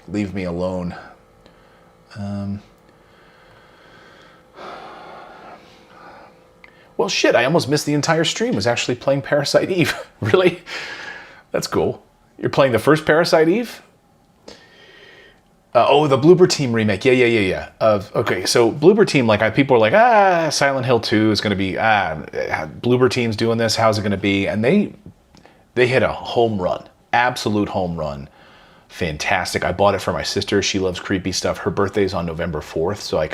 Leave me alone. Well, shit, I almost missed the entire stream. I was actually playing Parasite Eve. Really? That's cool. You're playing the first Parasite Eve? The Bloober Team remake. Yeah. Okay, so Bloober Team, like people are like, Silent Hill 2 is going to be, Bloober Team's doing this. How's it going to be? And they hit a home run, absolute home run. Fantastic. I bought it for my sister. She loves creepy stuff. Her birthday's on November 4th, so I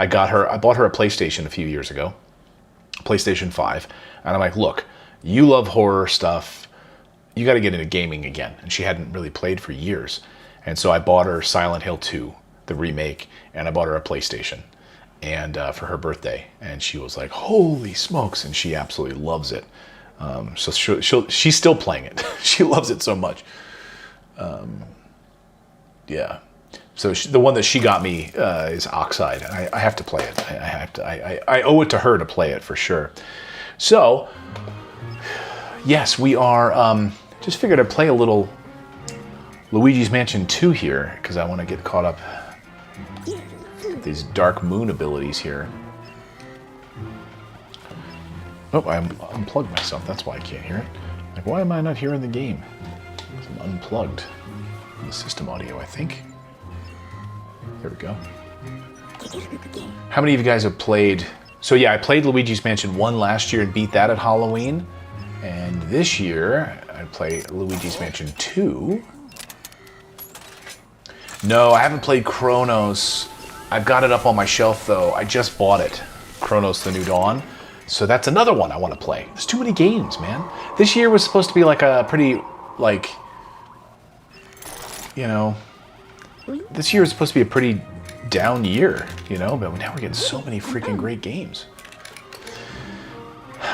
bought her a PlayStation a few years ago. PlayStation 5. And I'm like, look, you love horror stuff. You got to get into gaming again. And she hadn't really played for years. And so I bought her Silent Hill 2, the remake, and I bought her a PlayStation and for her birthday. And she was like, holy smokes, and she absolutely loves it. So she's still playing it. She loves it so much. Yeah. So the one that she got me is Oxide. I have to play it. I owe it to her to play it for sure. So, yes, we are, just figured I'd play a little Luigi's Mansion 2 here, because I want to get caught up with these Dark Moon abilities here. Oh, I unplugged myself. That's why I can't hear it. Like, why am I not hearing the game? I'm unplugged from the system audio, I think. There we go. How many of you guys have played... So yeah, I played Luigi's Mansion 1 last year and beat that at Halloween. And this year, I play Luigi's Mansion 2. No, I haven't played Chronos. I've got it up on my shelf, though. I just bought it. Chronos: The New Dawn. So that's another one I want to play. There's too many games, man. This year was supposed to be like a pretty, like... You know... This year was supposed to be a pretty down year, you know? But now we're getting so many freaking great games.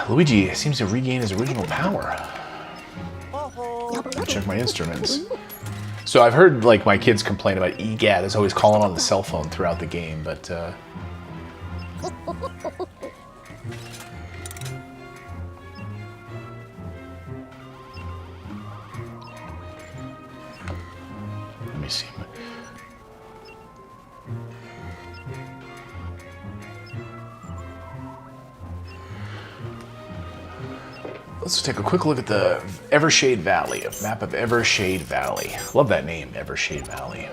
Luigi seems to regain his original power. I'll check my instruments. So I've heard, like, my kids complain about EGAD is always calling on the cell phone throughout the game, but... Let me see. Let's take a quick look at the Evershade Valley, a map of Evershade Valley. Love that name, Evershade Valley.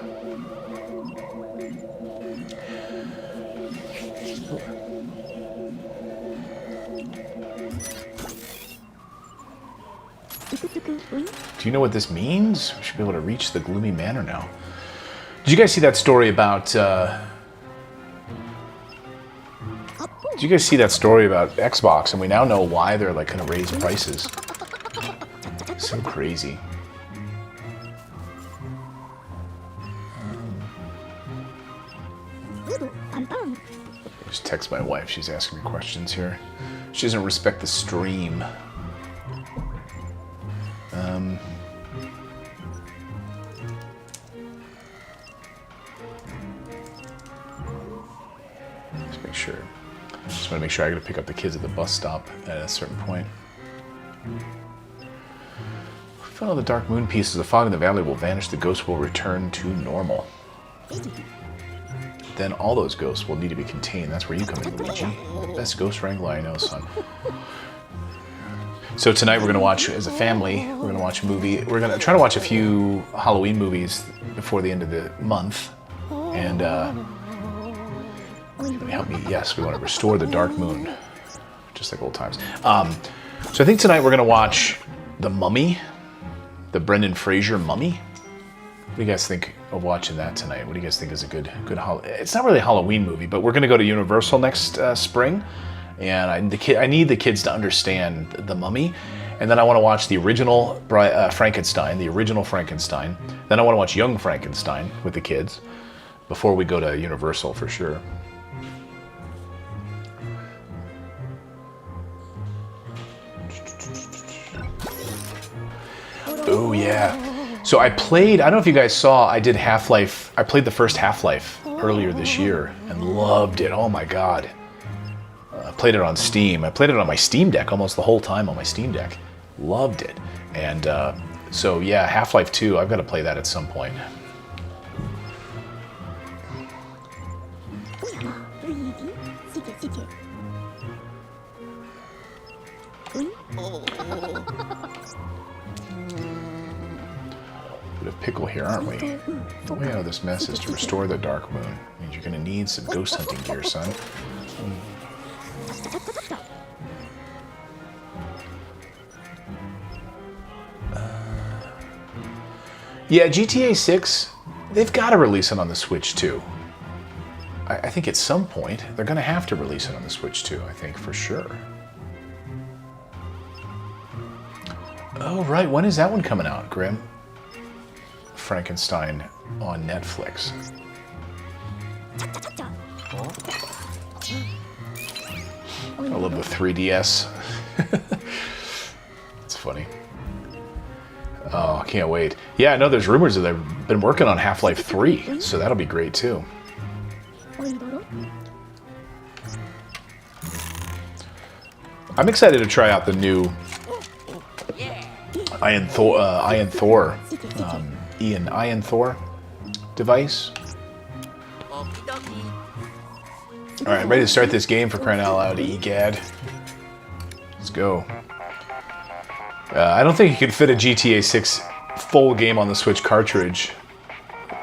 Do you know what this means? We should be able to reach the Gloomy Manor now. Did you guys see that story about... Did you guys see that story about Xbox? And we now know why they're like going to raise prices. So crazy. Just text my wife. She's asking me questions here. She doesn't respect the stream. Let's make sure. Just want to make sure I got to pick up the kids at the bus stop at a certain point. Follow the Dark Moon pieces. The fog in the valley will vanish. The ghosts will return to normal. Then all those ghosts will need to be contained. That's where you come in, Luigi. Best ghost wrangler I know, son. So tonight we're going to watch, as a family, we're going to watch a movie. We're going to try to watch a few Halloween movies before the end of the month. And, help me. Yes, we want to restore the Dark Moon, just like old times. So I think tonight we're going to watch The Mummy, the Brendan Fraser Mummy. What do you guys think of watching that tonight? What do you guys think is a good It's not really a Halloween movie, but we're going to go to Universal next spring, and I need the kids to understand The Mummy, and then I want to watch the original Frankenstein, the original Frankenstein. Then I want to watch Young Frankenstein with the kids before we go to Universal for sure. Oh yeah. So I played, I don't know if you guys saw, I did Half-Life, I played the first Half-Life earlier this year and loved it. Oh my God. I played it on Steam. I played it on my Steam Deck almost the whole time on my Steam Deck. Loved it. And so yeah, Half-Life 2, I've got to play that at some point. Bit of pickle here, aren't we? The way out of this mess is to restore the Dark Moon. Means you're gonna need some ghost hunting gear, son. Yeah, GTA 6, they've got to release it on the Switch too. I think at some point they're gonna have to release it on the Switch too. I think for sure. Oh right, when is that one coming out, Grim? Frankenstein. on Netflix. I love the 3DS. It's funny. Oh, I can't wait. Yeah, I know there's rumors that they've been working on Half-Life 3, so that'll be great too. I'm excited to try out the new Iron Thor device. All right, I'm ready to start this game for crying out loud, egad. Let's go. I don't think you could fit a GTA 6 full game on the Switch cartridge.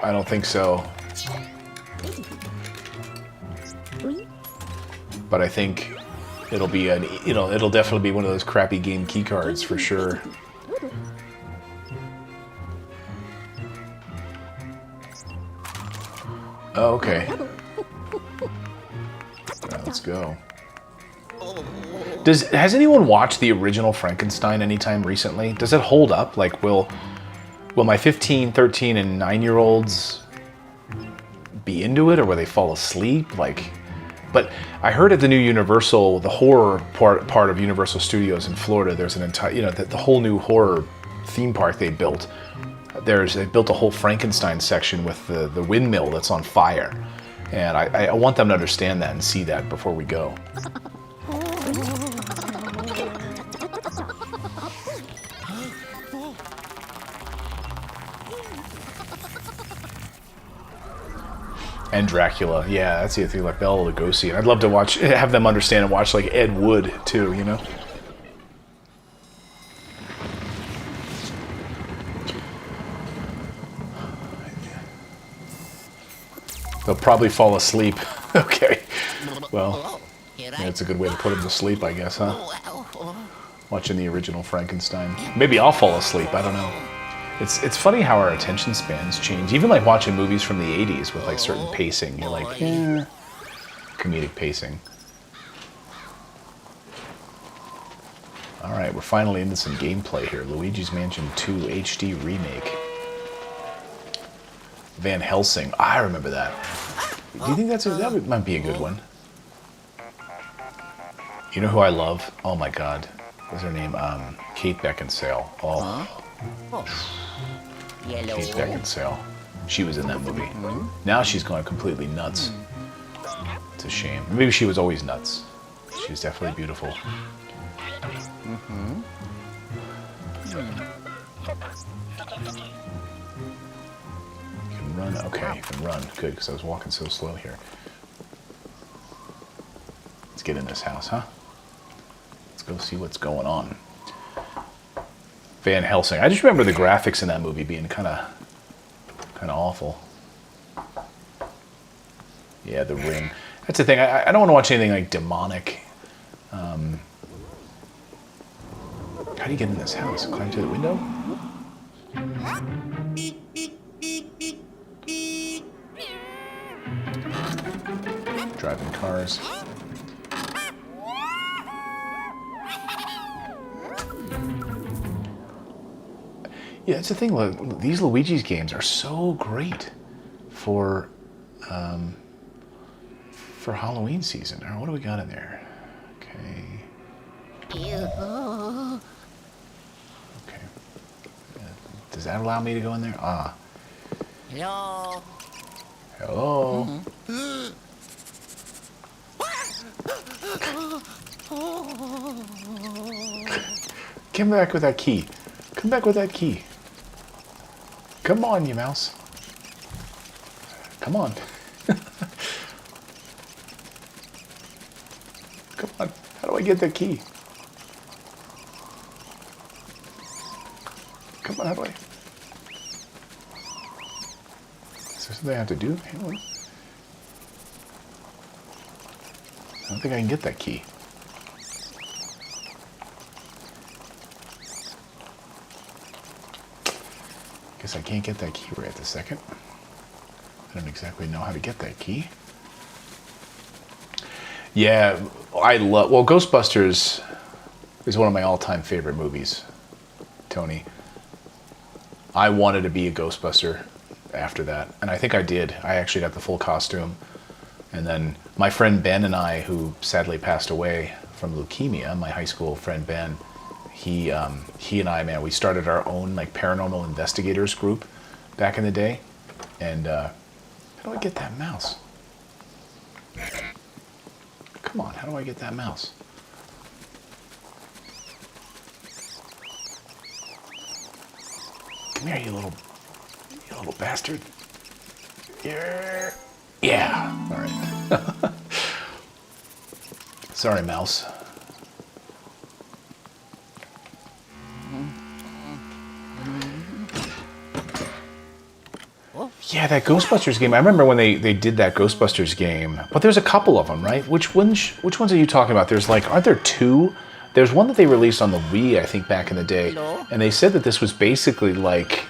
I don't think so. But I think it'll be it'll definitely be one of those crappy game key cards for sure. Oh, okay. Let's go. Has anyone watched the original Frankenstein anytime recently? Does it hold up? Like, will my 15, 13, and 9-year-olds be into it, or will they fall asleep? Like, but I heard at the new Universal, the horror part of Universal Studios in Florida, there's an entire, the whole new horror theme park they built. They built a whole Frankenstein section with the windmill that's on fire. And I want them to understand that and see that before we go. And Dracula, yeah, that's the thing. Like Bela Lugosi, and I'd love to have them understand and watch like Ed Wood too, you know. They'll probably fall asleep. Okay, well, yeah, it's a good way to put them to sleep, I guess, huh? Watching the original Frankenstein. Maybe I'll fall asleep. I don't know. It's funny how our attention spans change. Even like watching movies from the 80s with like certain pacing. You're like, comedic pacing. All right, we're finally into some gameplay here. Luigi's Mansion 2 HD Remake. Van Helsing. I remember that. Do you think that might be a good one? You know who I love? Oh my God. What's her name? Kate Beckinsale. Oh. Kate Beckinsale. She was in that movie. Now she's gone completely nuts. It's a shame. Maybe she was always nuts. She's definitely beautiful. You can run. Okay, you can run. Good, because I was walking so slow here. Let's get in this house, huh? Let's go see what's going on. Van Helsing. I just remember the graphics in that movie being kind of awful. Yeah, The Ring. That's the thing. I don't want to watch anything like demonic. How do you get in this house? Climb through the window? Driving cars. Yeah, that's the thing. Look, these Luigi's games are so great for Halloween season. All right, what do we got in there? Okay. Okay. Does that allow me to go in there? Ah. Hello. Hello. Come back with that key. Come back with that key. Come on, you mouse. Come on. Come on. How do I get that key? Come on, how do I? Is there something I have to do? Hang on. I don't think I can get that key. Guess I can't get that key right at the second. I don't exactly know how to get that key. Yeah, well, Ghostbusters is one of my all-time favorite movies, Tony. I wanted to be a Ghostbuster after that. And I think I did. I actually got the full costume. And then my friend Ben and I, who sadly passed away from leukemia, my high school friend Ben, he and I, man, we started our own like paranormal investigators group back in the day. And how do I get that mouse? Come on, how do I get that mouse? Come here, you little bastard. Yeah. All right. Sorry, mouse. Yeah, that Ghostbusters game. I remember when they did that Ghostbusters game. But there's a couple of them, right? Which ones are you talking about? There's like, aren't there two? There's one that they released on the Wii, I think, back in the day. Hello? And they said that this was basically like...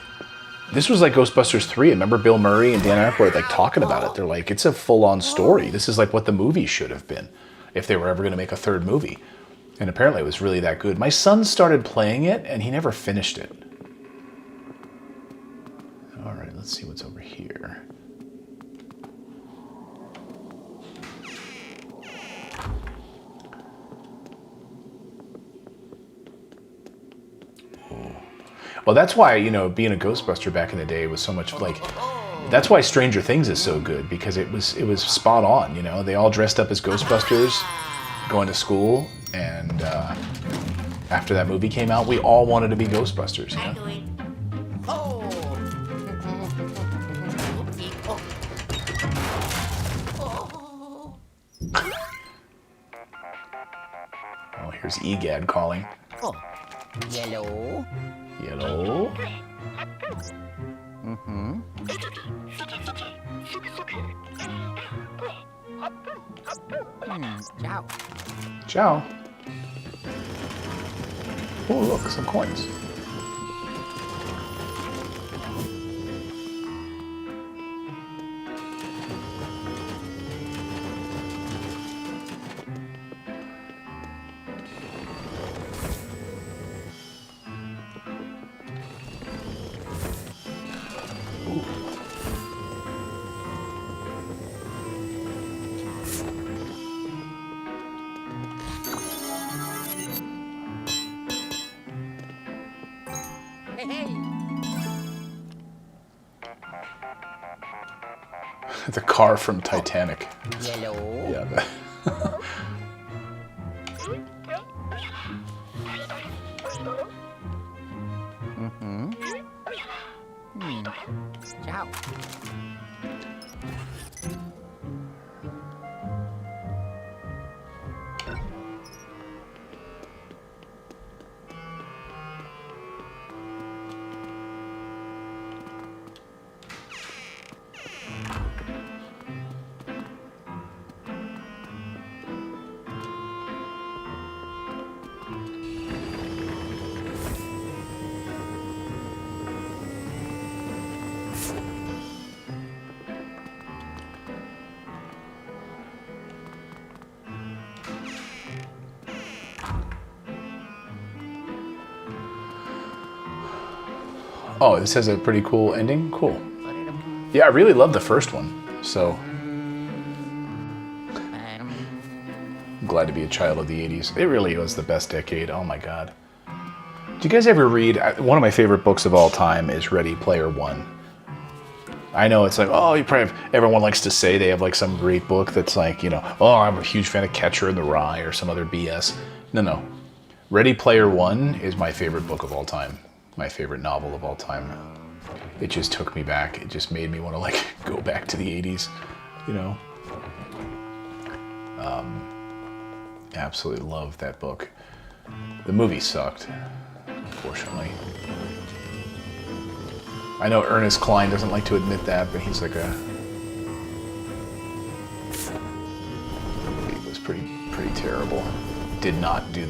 This was like Ghostbusters 3. Remember Bill Murray and Dan Aykroyd like talking about it? They're like, it's a full-on story. This is like what the movie should have been if they were ever going to make a third movie. And apparently it was really that good. My son started playing it, and he never finished it. All right, let's see what's over here. Well, that's why, you know, being a Ghostbuster back in the day was so much like... That's why Stranger Things is so good, because it was spot on, you know? They all dressed up as Ghostbusters, going to school, and after that movie came out, we all wanted to be Ghostbusters, you know? Oh. Oh, here's EGAD calling. Oh. Yellow. Yellow. Mm-hmm. Ciao. Ciao. Oh, look, some coins. Hey, hey. The car from Titanic. Yellow. Yeah. Mm-hmm. Ciao. Oh, this has a pretty cool ending? Cool. Yeah, I really love the first one, so I'm glad to be a child of the 80s. It really was the best decade. Oh my God. Do you guys ever read, one of my favorite books of all time is Ready Player One. I know it's like, oh, you probably have, everyone likes to say they have like some great book that's like, you know, oh, I'm a huge fan of Catcher in the Rye or some other BS. No. Ready Player One is my favorite book of all time. My favorite novel of all time. It just took me back. It just made me want to like go back to the 80s, you know? Absolutely loved that book. The movie sucked, unfortunately. I know Ernest Cline doesn't like to admit that, but he's like a... It was pretty terrible. It did not do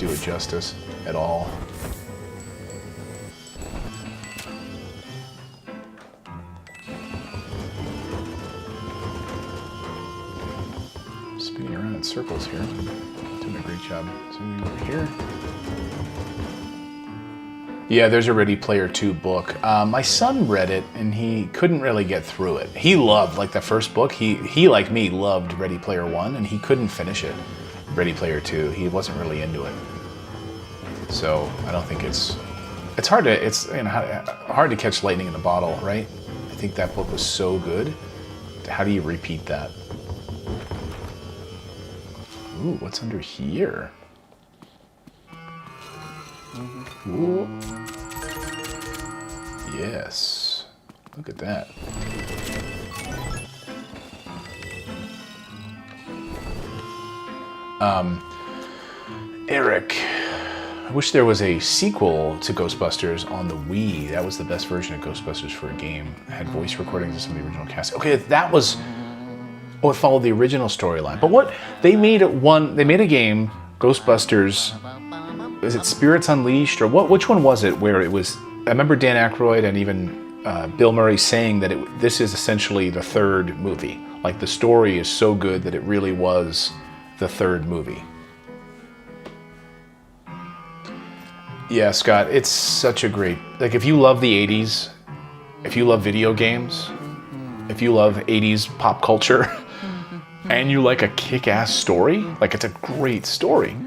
it justice at all. Spinning around in circles here. Doing a great job. So we over here. Yeah, there's a Ready Player 2 book. My son read it, and he couldn't really get through it. He loved, like, the first book. He like me, loved Ready Player 1, and he couldn't finish it. Ready Player 2, he wasn't really into it. So I don't think it's hard to catch lightning in a bottle, right? I think that book was so good. How do you repeat that? Ooh, what's under here? Ooh. Yes. Look at that. Eric, I wish there was a sequel to Ghostbusters on the Wii. That was the best version of Ghostbusters for a game. It had voice recordings of some of the original cast. Okay, that was... Oh, it followed the original storyline. But what... They made a game, Ghostbusters... Is it Spirits Unleashed? Or what? Which one was it where it was... I remember Dan Aykroyd and even Bill Murray saying that this is essentially the third movie. Like, the story is so good that it really was the third movie. Yeah, Scott, it's such a great... Like, if you love the 80s, if you love video games, if you love 80s pop culture, and you like a kick-ass story, like, it's a great story.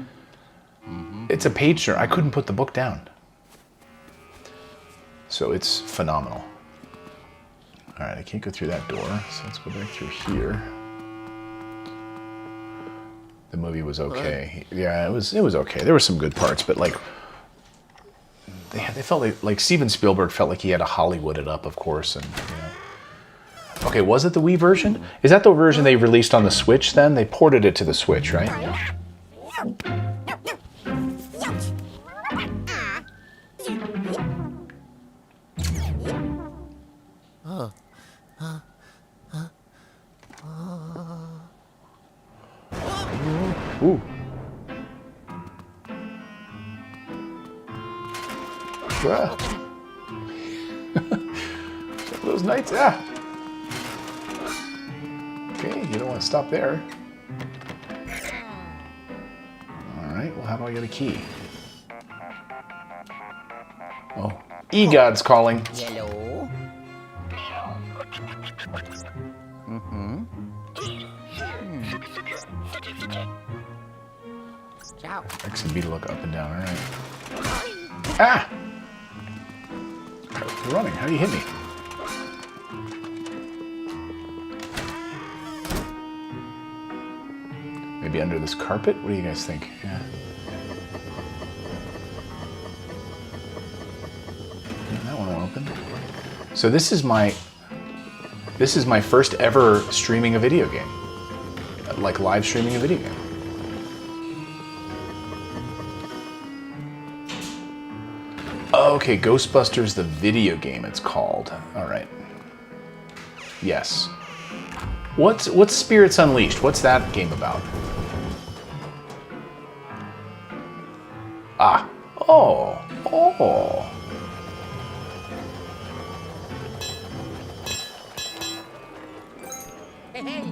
It's a page turner. I couldn't put the book down. So it's phenomenal. All right, I can't go through that door, so let's go back through here. The movie was okay. Yeah, it was okay. There were some good parts, but like they felt like Steven Spielberg felt like he had to Hollywood it up, of course, and you know. Okay, was it the Wii version? Is that the version they released on the Switch then? They ported it to the Switch, right? Ooh. Ah. Those knights, ah. Okay, you don't want to stop there. All right, well, how do I get a key? Oh, E-God's calling. Hello. Ciao. X and B to look up and down, all right. Ah! You're running, how do you hit me? Maybe under this carpet? What do you guys think? Yeah. That one won't open. So this is my first ever streaming a video game. Like live streaming a video game. Okay, Ghostbusters the video game it's called. All right. Yes. What's Spirits Unleashed? What's that game about? Ah. Oh. Oh. Hey, hey.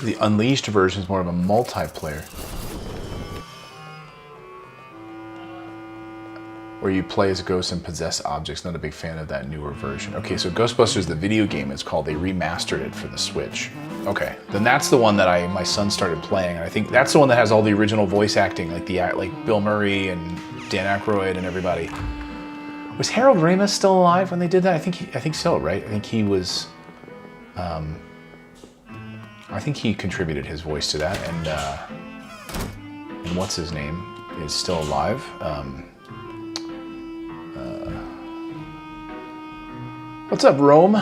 The Unleashed version is more of a multiplayer. Where you play as a ghost and possess objects. Not a big fan of that newer version. Okay, so Ghostbusters, the video game, is called. They remastered it for the Switch. Okay, then that's the one that my son started playing, and I think that's the one that has all the original voice acting, like Bill Murray and Dan Aykroyd and everybody. Was Harold Ramis still alive when they did that? I think so, right? I think he was. I think he contributed his voice to that, and what's his name is still alive. What's up, Rome?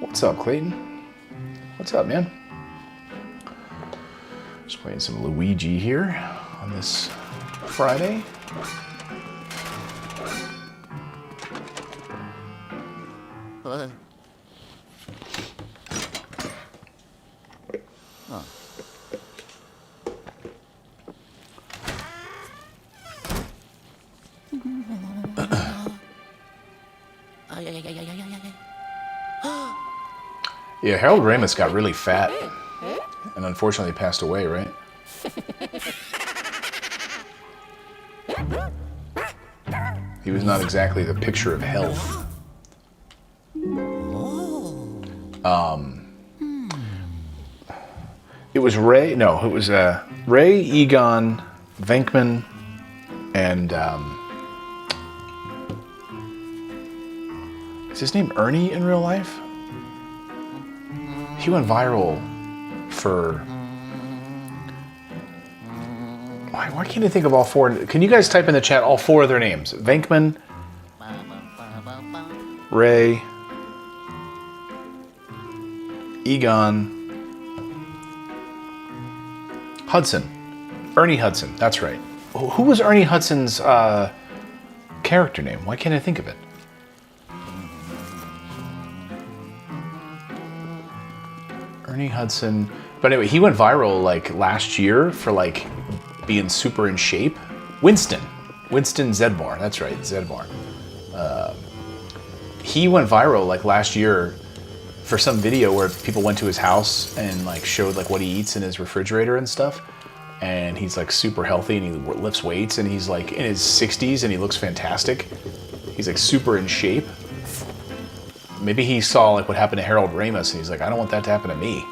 What's up, Clayton? What's up, man? Just playing some Luigi here on this Friday. Huh. Yeah, Harold Ramis got really fat and unfortunately passed away, right? He was not exactly the picture of health. It was Ray. No, it was Ray, Egon, Venkman, and is his name Ernie in real life? He went viral for. Why can't I think of all four? Can you guys type in the chat all four of their names? Venkman, Ray, Egon, Hudson. Ernie Hudson, that's right. Who was Ernie Hudson's character name? Why can't I think of it? Ernie Hudson. But anyway, he went viral like last year for like being super in shape. Winston Zedmore, that's right, Zedmore. He went viral like last year for some video where people went to his house and like showed like what he eats in his refrigerator and stuff. And he's like super healthy and he lifts weights and he's like in his 60s and he looks fantastic. He's like super in shape. Maybe he saw like what happened to Harold Ramis and he's like, I don't want that to happen to me.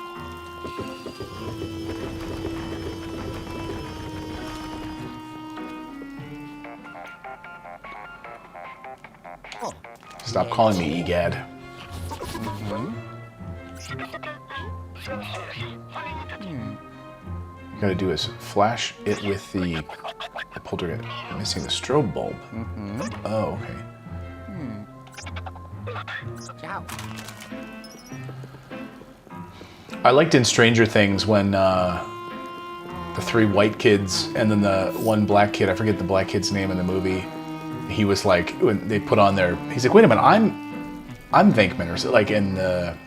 Stop calling me EGAD. You gotta do is flash it with the poltergeist. I'm missing the strobe bulb. Oh, okay. I liked in Stranger Things when the three white kids and then the one black kid, I forget the black kid's name in the movie, he was like, when they put on their, he's like, wait a minute, I'm Venkman, or so, like, and the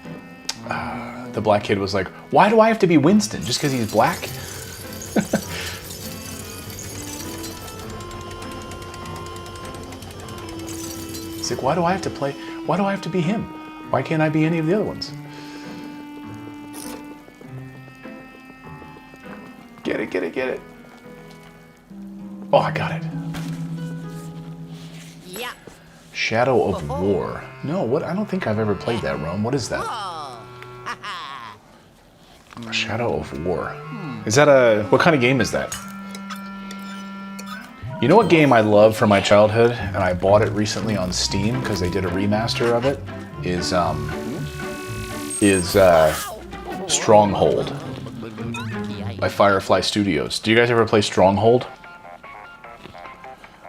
black kid was like, why do I have to be Winston just because he's black? It's like, why do I have to be him? Why can't I be any of the other ones? Get it. Oh, I got it. Yeah. Shadow of War. No, what? I don't think I've ever played that, Rome. What is that? Shadow of War. Is that what kind of game is that? You know what game I love from my childhood, and I bought it recently on Steam because they did a remaster of it, is Stronghold by Firefly Studios. Do you guys ever play Stronghold?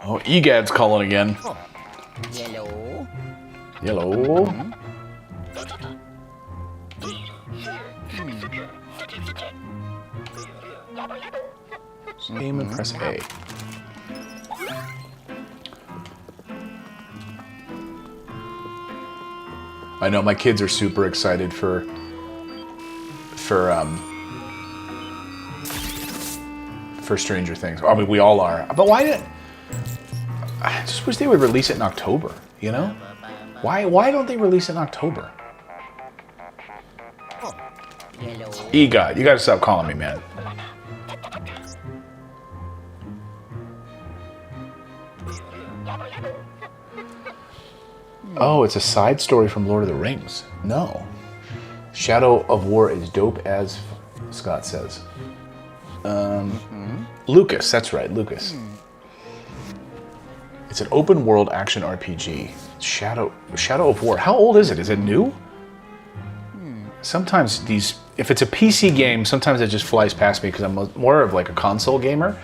Oh, EGAD's calling again. Yellow. Aim and press A. I know my kids are super excited for Stranger Things. I mean, we all are. But why did I just wish they would release it in October, you know? Why don't they release it in October? EGOT, you gotta stop calling me, man. Oh, it's a side story from Lord of the Rings. No. Shadow of War is dope as Scott says. Lucas, that's right, Lucas. It's an open world action RPG. Shadow of War. How old is it? Is it new? Sometimes if it's a PC game, sometimes it just flies past me because I'm more of like a console gamer.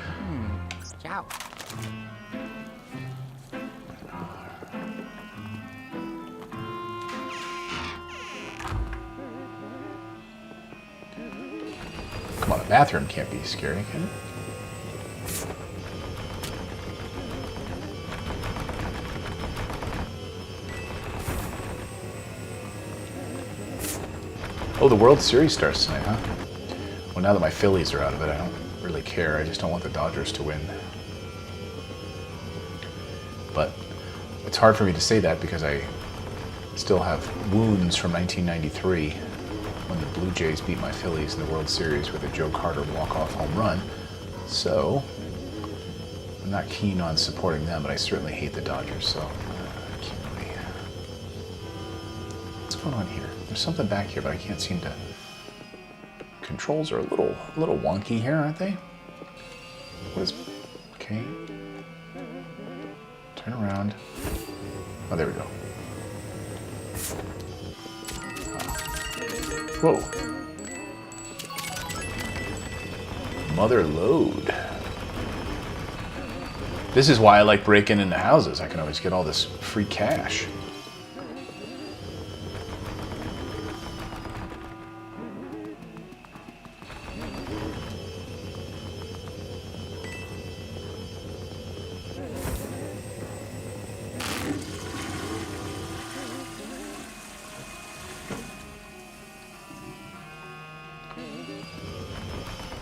Come on, a bathroom can't be scary, can it? Oh, the World Series starts tonight, huh? Well, now that my Phillies are out of it, I don't really care. I just don't want the Dodgers to win. But it's hard for me to say that because I still have wounds from 1993 when the Blue Jays beat my Phillies in the World Series with a Joe Carter walk-off home run. So I'm not keen on supporting them, but I certainly hate the Dodgers, so I can't really... What's going on here? There's something back here, but I can't seem to... Controls are a little wonky here, aren't they? What is... Okay. Turn around. Oh, there we go. Whoa. Mother load. This is why I like breaking into houses. I can always get all this free cash.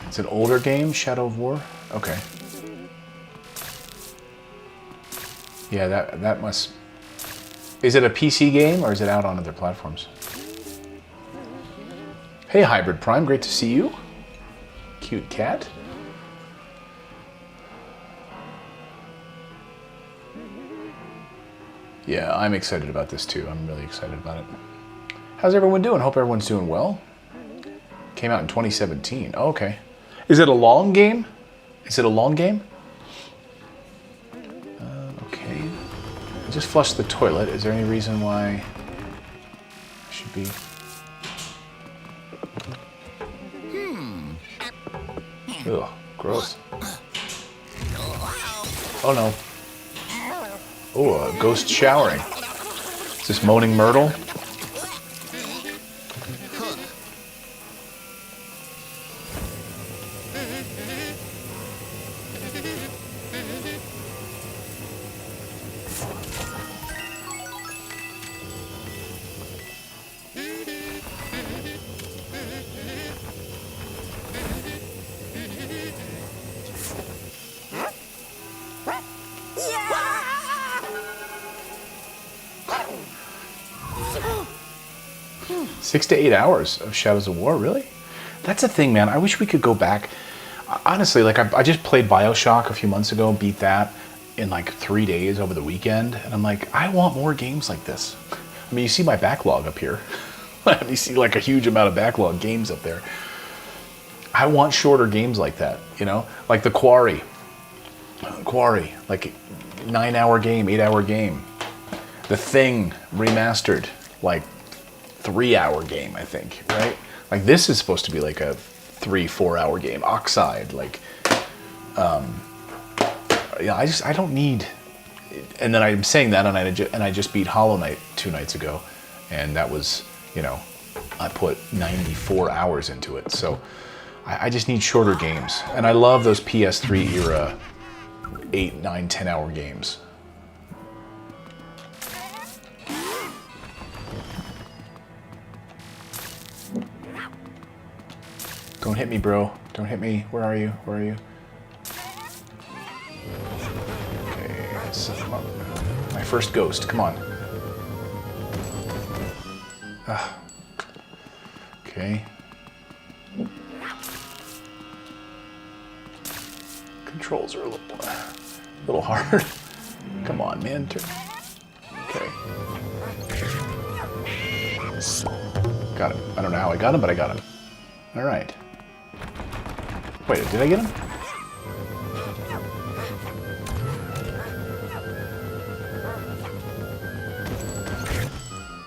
It's an older game, Shadow of War? Okay. Yeah, that must... Is it a PC game, or is it out on other platforms? Hey, Hybrid Prime, great to see you. Cute cat. Yeah, I'm excited about this too. I'm really excited about it. How's everyone doing? Hope everyone's doing well. Came out in 2017. Oh, okay. Is it a long game? Is it a long game? Okay. I just flushed the toilet. Is there any reason why I should be... Ugh, gross. Oh no. Oh, a ghost showering. Is this Moaning Myrtle? Six to 8 hours of Shadows of War, really? That's a thing, man. I wish we could go back. Honestly, like I just played BioShock a few months ago, beat that in like 3 days over the weekend, and I'm like, I want more games like this. I mean, you see my backlog up here. You see like a huge amount of backlog games up there. I want shorter games like that, you know? Like the Quarry, like 9-hour game, 8-hour game. The Thing remastered, like 3-hour game, I think, right? Like this is supposed to be like a 3-4 hour game. Oxide, like, yeah, I don't need. And then I'm saying that, and I just beat Hollow Knight 2 nights ago, and that was, you know, I put 94 hours into it. So I just need shorter games, and I love those PS3 era 8, 9, 10-hour games. Don't hit me, bro. Don't hit me. Where are you? Where are you? Okay, so my first ghost. Come on. Okay. Controls are a little hard. Come on, man. Okay. Got him. I don't know how I got him, but I got him. All right. Wait, did I get him?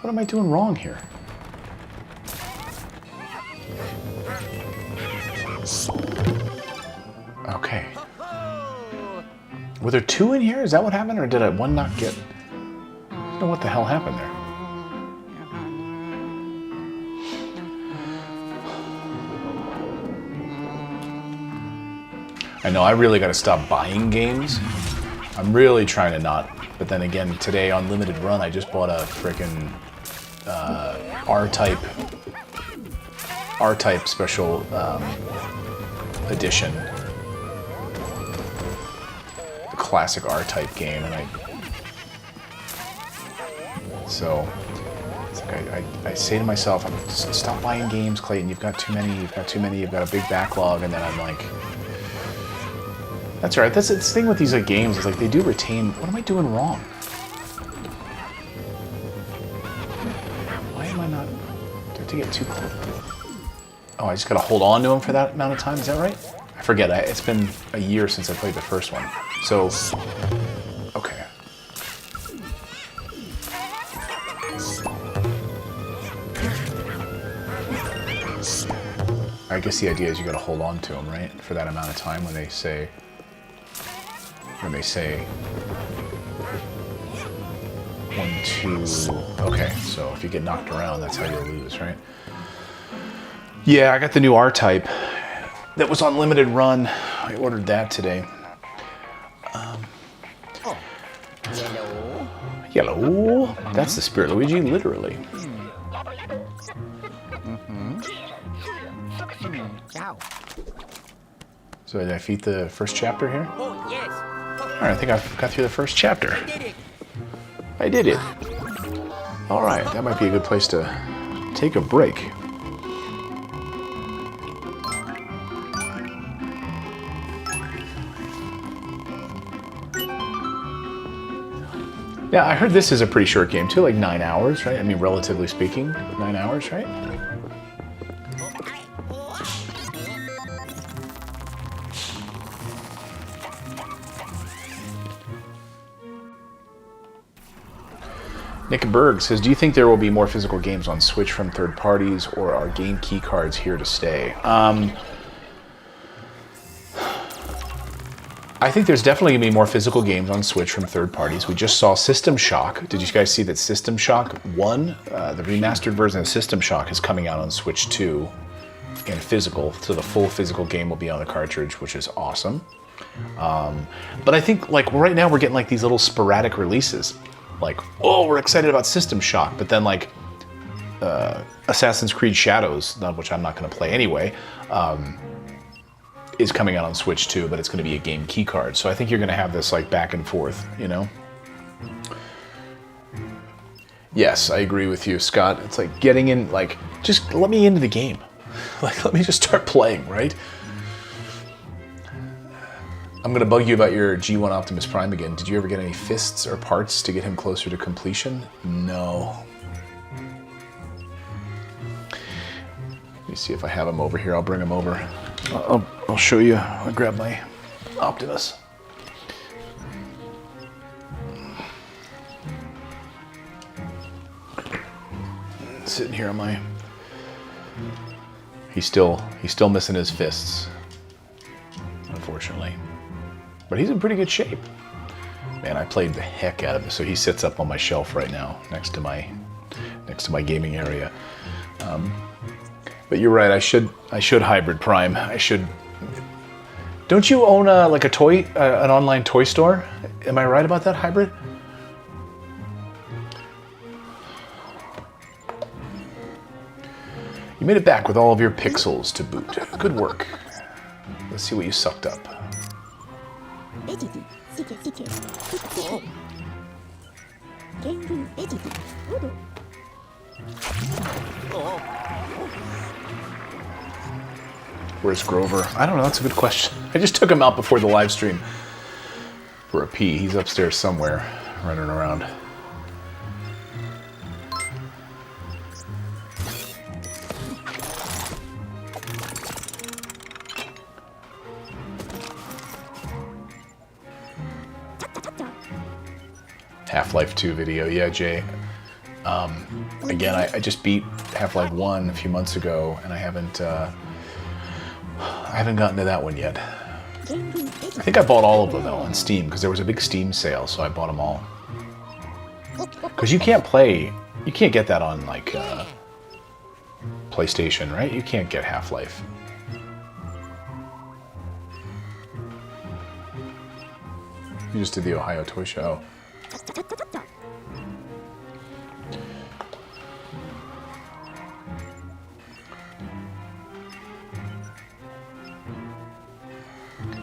What am I doing wrong here? Okay. Were there 2 in here? Is that what happened? Or did one not get... I don't know what the hell happened there. I know, I really got to stop buying games. I'm really trying to not. But then again, today on Limited Run, I just bought a frickin' R-Type special edition. The classic R-Type game, and so it's like I say to myself, stop buying games, Clayton. You've got too many. You've got a big backlog, and then I'm like, That's all right. That's the thing with these like games is like they do retain. What am I doing wrong? Why am I not? Do I have to get too close? Oh, I just gotta hold on to him for that amount of time. Is that right? I forget. It's been a year since I played the first one. So, okay. I guess the idea is you gotta hold on to them, right, for that amount of time when they say. One, two. Okay, so if you get knocked around, that's how you lose, right? Yeah, I got the new R-Type that was on limited run. I ordered that today. Yellow. Yellow. That's the spirit, Luigi, literally. Ciao. So did I feat the first chapter here? Oh, yes. All right, I think I've got through the first chapter. Did it. I did it. All right, that might be a good place to take a break. Yeah, I heard this is a pretty short game too, like 9 hours, right? I mean, relatively speaking, 9 hours, right? Nick Berg says, do you think there will be more physical games on Switch from third parties, or are game key cards here to stay? I think there's definitely going to be more physical games on Switch from third parties. We just saw System Shock. Did you guys see that System Shock 1, the remastered version of System Shock, is coming out on Switch 2 in physical, so the full physical game will be on the cartridge, which is awesome. But I think, like, right now we're getting, like, these little sporadic releases. Like, oh, we're excited about System Shock, but then, like, Assassin's Creed Shadows, which I'm not going to play anyway, is coming out on Switch too, but it's going to be a game key card. So I think you're going to have this like back and forth, you know? Yes, I agree with you, Scott. It's like getting in, like, just let me into the game. Like, let me just start playing, right? I'm going to bug you about your G1 Optimus Prime again. Did you ever get any fists or parts to get him closer to completion? No. Let me see if I have him over here. I'll bring him over. I'll show you. I'll grab my Optimus. Sitting here on my... He's still missing his fists, unfortunately. But he's in pretty good shape. Man, I played the heck out of him. So he sits up on my shelf right now, next to my gaming area. But you're right. I should hybrid Prime. I should. Don't you own like a toy, an online toy store? Am I right about that, hybrid? You made it back with all of your pixels to boot. Good work. Let's see what you sucked up. Where's Grover? I don't know, that's a good question. I just took him out before the live stream for a pee. He's upstairs somewhere, running around. Half-Life 2 video, yeah, Jay. Again, I just beat Half-Life 1 a few months ago, and I haven't gotten to that one yet. I think I bought all of them though on Steam because there was a big Steam sale, so I bought them all. Because you can't get that on like PlayStation, right? You can't get Half-Life. You just did the Ohio Toy Show.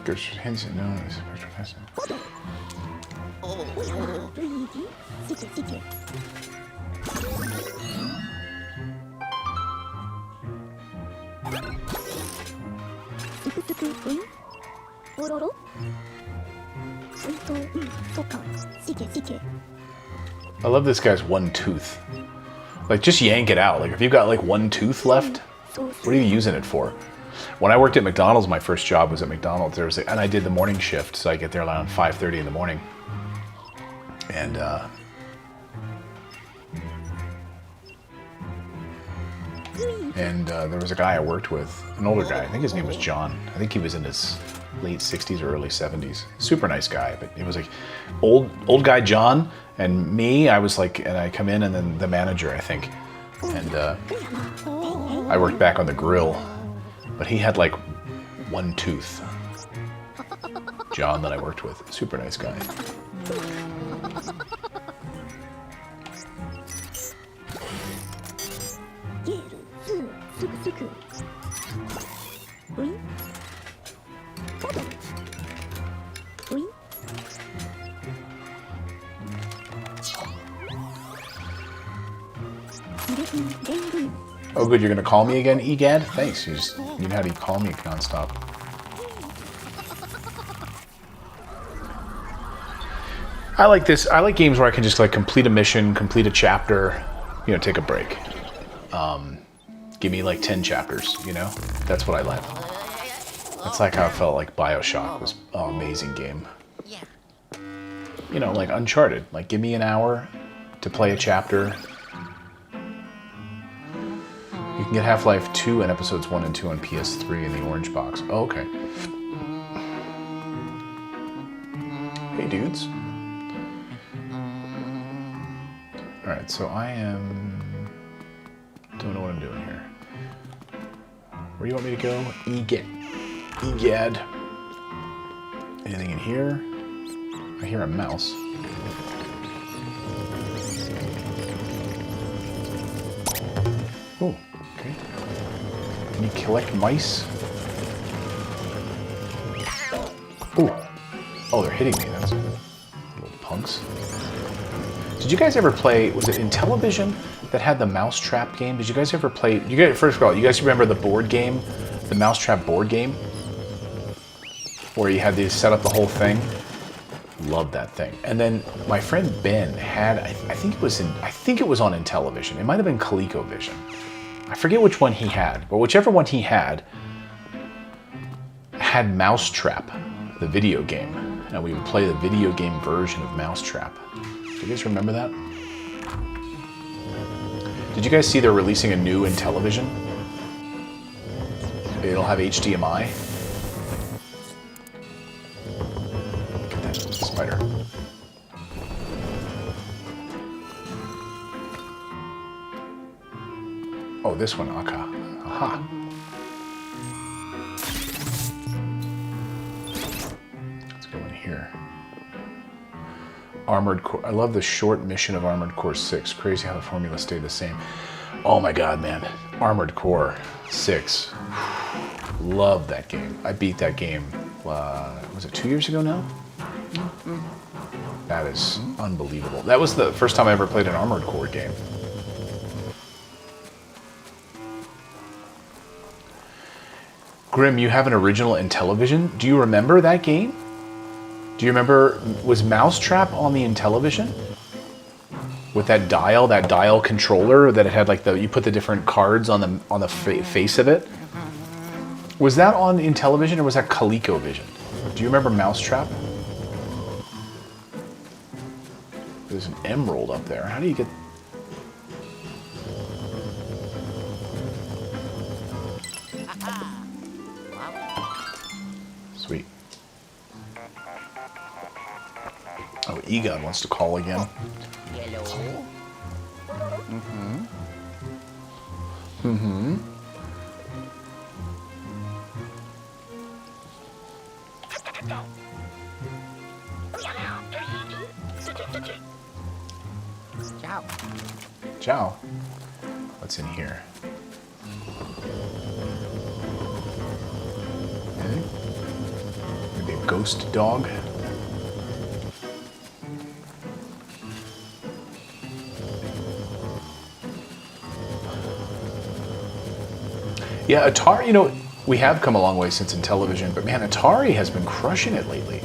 Gertrude Hansen, known as Gertrude Hansen. I love this guy's one tooth. Like, just yank it out. Like, if you've got like one tooth left, what are you using it for? When I worked at McDonald's, my first job was at McDonald's. And I did the morning shift, so I get there around 5:30 in the morning. And there was a guy I worked with, an older guy. I think his name was John. I think he was in his late 60s or early 70s. Super nice guy, but it was like old guy John and me. I was like, and I come in, and then the manager, I think, and I worked back on the grill, but he had like one tooth. John that I worked with, super nice guy. Oh good, you're gonna call me again, Egad? Thanks, you know how to call me nonstop. I like this. I like games where I can just like complete a mission, complete a chapter, you know, take a break. Give me like 10 chapters, you know? That's what I like. That's like how I felt like BioShock was an amazing game. You know, like Uncharted. Like, give me an hour to play a chapter. You can get Half-Life 2 and Episodes 1 and 2 on PS3 in the orange box. Oh, okay. Hey, dudes. Alright, so I don't know what I'm doing here. Where do you want me to go? Egad. Anything in here? I hear a mouse. Oh, okay. Can you collect mice? Oh, they're hitting me. That's little punks. Did you guys ever play, was it Intellivision that had the Mousetrap game? Did you guys ever play, first of all, you guys remember the board game? The Mousetrap board game? Where you had to set up the whole thing? Loved that thing. And then my friend Ben had, I think it was on Intellivision. It might have been ColecoVision. I forget which one he had, but whichever one he had Mousetrap, the video game. And we would play the video game version of Mousetrap. Do you guys remember that? Did you guys see they're releasing a new Intellivision? It'll have HDMI. Look at that spider. Oh, this one, Aka. Aha. Let's go in here. Armored Core. I love the short mission of Armored Core 6. Crazy how the formula stayed the same. Oh my god, man. Armored Core 6. Love that game. I beat that game, was it 2 years ago now? That is unbelievable. That was the first time I ever played an Armored Core game. Grim, you have an original Intellivision? Do you remember that game? Do you remember, was Mousetrap on the Intellivision? With that dial controller that it had like you put the different cards on the face of it? Was that on Intellivision or was that ColecoVision? Do you remember Mousetrap? There's an emerald up there. How do you get... Sweet. Oh, Egon wants to call again. Hello. Ciao. Ciao. What's in here? Maybe a ghost dog? Yeah, Atari, you know, we have come a long way since Intellivision, but man, Atari has been crushing it lately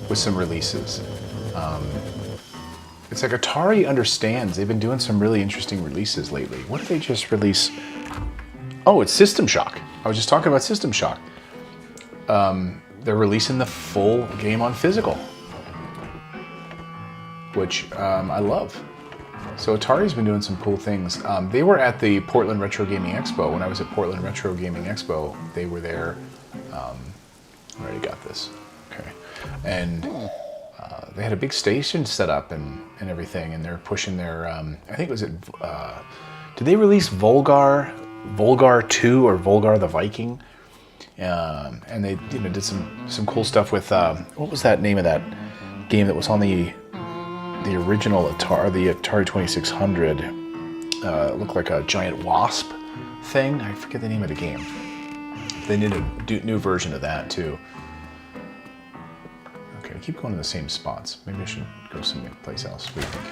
with some releases. It's like Atari understands. They've been doing some really interesting releases lately. What did they just release? Oh, it's System Shock. I was just talking about System Shock. They're releasing the full game on physical, which I love. So Atari's been doing some cool things. They were at the Portland Retro Gaming Expo. When I was at Portland Retro Gaming Expo, they were there. I already got this. Okay. And they had a big station set up and everything, and they're pushing their, I think it was did they release Volgar 2 or Volgar the Viking? And they did some cool stuff with, what was that name of that game that was on the original Atari, the Atari 2600? It looked like a giant wasp thing. I forget the name of the game. They did a new version of that too. Okay, I keep going to the same spots. Maybe I should go someplace else. What do you think?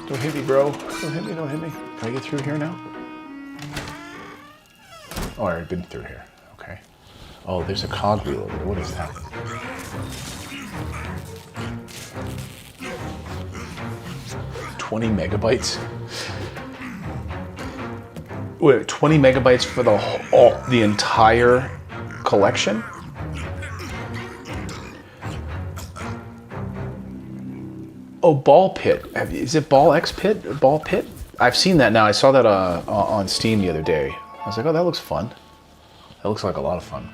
Don't hit me, bro. Don't hit me, don't hit me. Can I get through here now? Oh, I've been through here. Okay. Oh, there's a cogwheel over there. What is that? 20 megabytes? Wait, 20 megabytes for the entire collection? Oh, Ball Pit. Is it Ball X Pit? Ball Pit? I've seen that now. I saw that on Steam the other day. I was like, oh, that looks fun. That looks like a lot of fun.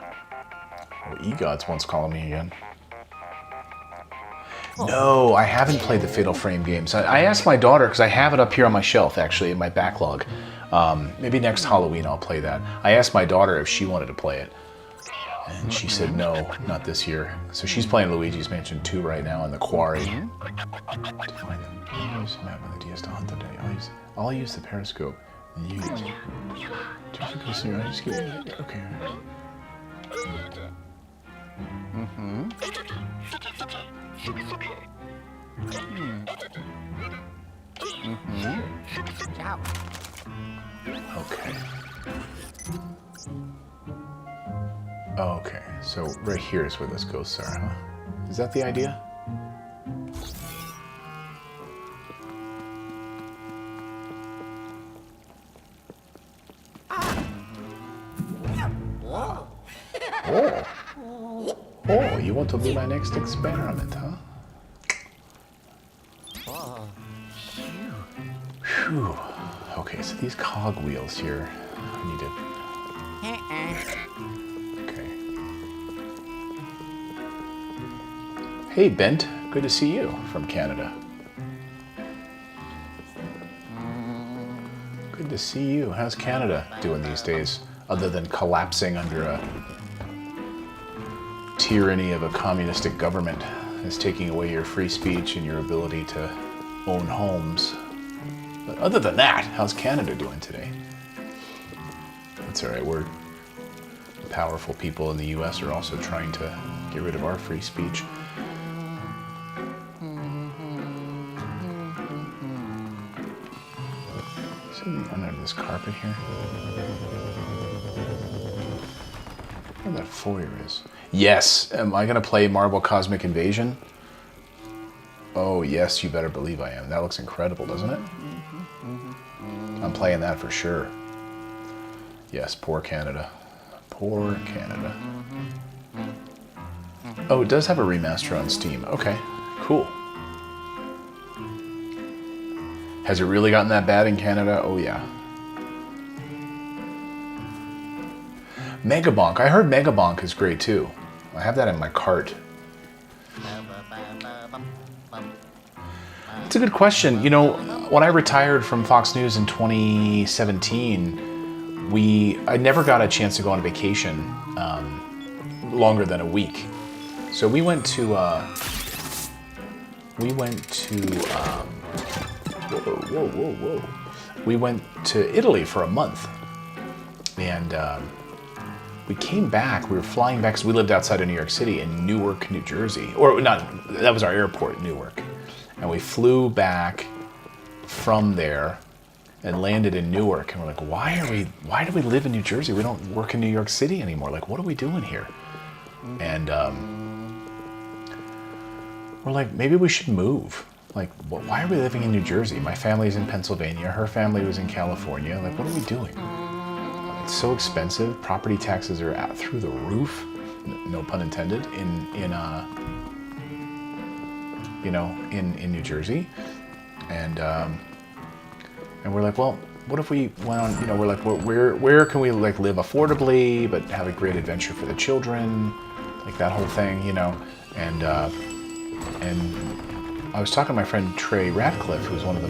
Oh, EGOD's once calling me again. No, I haven't played the Fatal Frame games. I asked my daughter, because I have it up here on my shelf, actually, in my backlog. Maybe next Halloween I'll play that. I asked my daughter if she wanted to play it. And she said no, not this year. So she's playing Luigi's Mansion 2 right now in the quarry. I'll use the map on the DS to hunt the day. I'll use the periscope. And you use it. Okay. Mm-hmm. Ciao. Okay. Okay, so right here is where those ghosts are, huh? Is that the idea? Oh. Oh, you want to be my next experiment, huh? Phew. Okay, so these cogwheels here, I need to... Okay. Hey, Bent. Good to see you from Canada. Good to see you. How's Canada doing these days, other than collapsing under a tyranny of a communistic government that's taking away your free speech and your ability to own homes? But other than that, how's Canada doing today? That's all right. We're powerful people in the U.S. are also trying to get rid of our free speech. Something under this carpet here. Where that foyer is. Yes. Am I going to play Marvel Cosmic Invasion? Oh, yes, you better believe I am. That looks incredible, doesn't it? I'm playing that for sure. Yes, poor Canada. Poor Canada. Oh, it does have a remaster on Steam. Okay, cool. Has it really gotten that bad in Canada? Oh, yeah. Megabonk. I heard Megabonk is great, too. I have that in my cart. It's a good question. You know, when I retired from Fox News in 2017, I never got a chance to go on vacation longer than a week. So we went to whoa. We went to Italy for a month, and we came back. We were flying back because we lived outside of New York City in Newark, New Jersey, or not. That was our airport, Newark, and we flew back from there and landed in Newark. And we're like, why do we live in New Jersey? We don't work in New York City anymore. Like, what are we doing here? And we're like, maybe we should move. Like, why are we living in New Jersey? My family's in Pennsylvania. Her family was in California. Like, what are we doing? It's so expensive. Property taxes are out through the roof. No pun intended. In New Jersey, and we're like, well, what if we went on? We're like, where can we like live affordably but have a great adventure for the children, like that whole thing, and I was talking to my friend Trey Ratcliffe, who's one of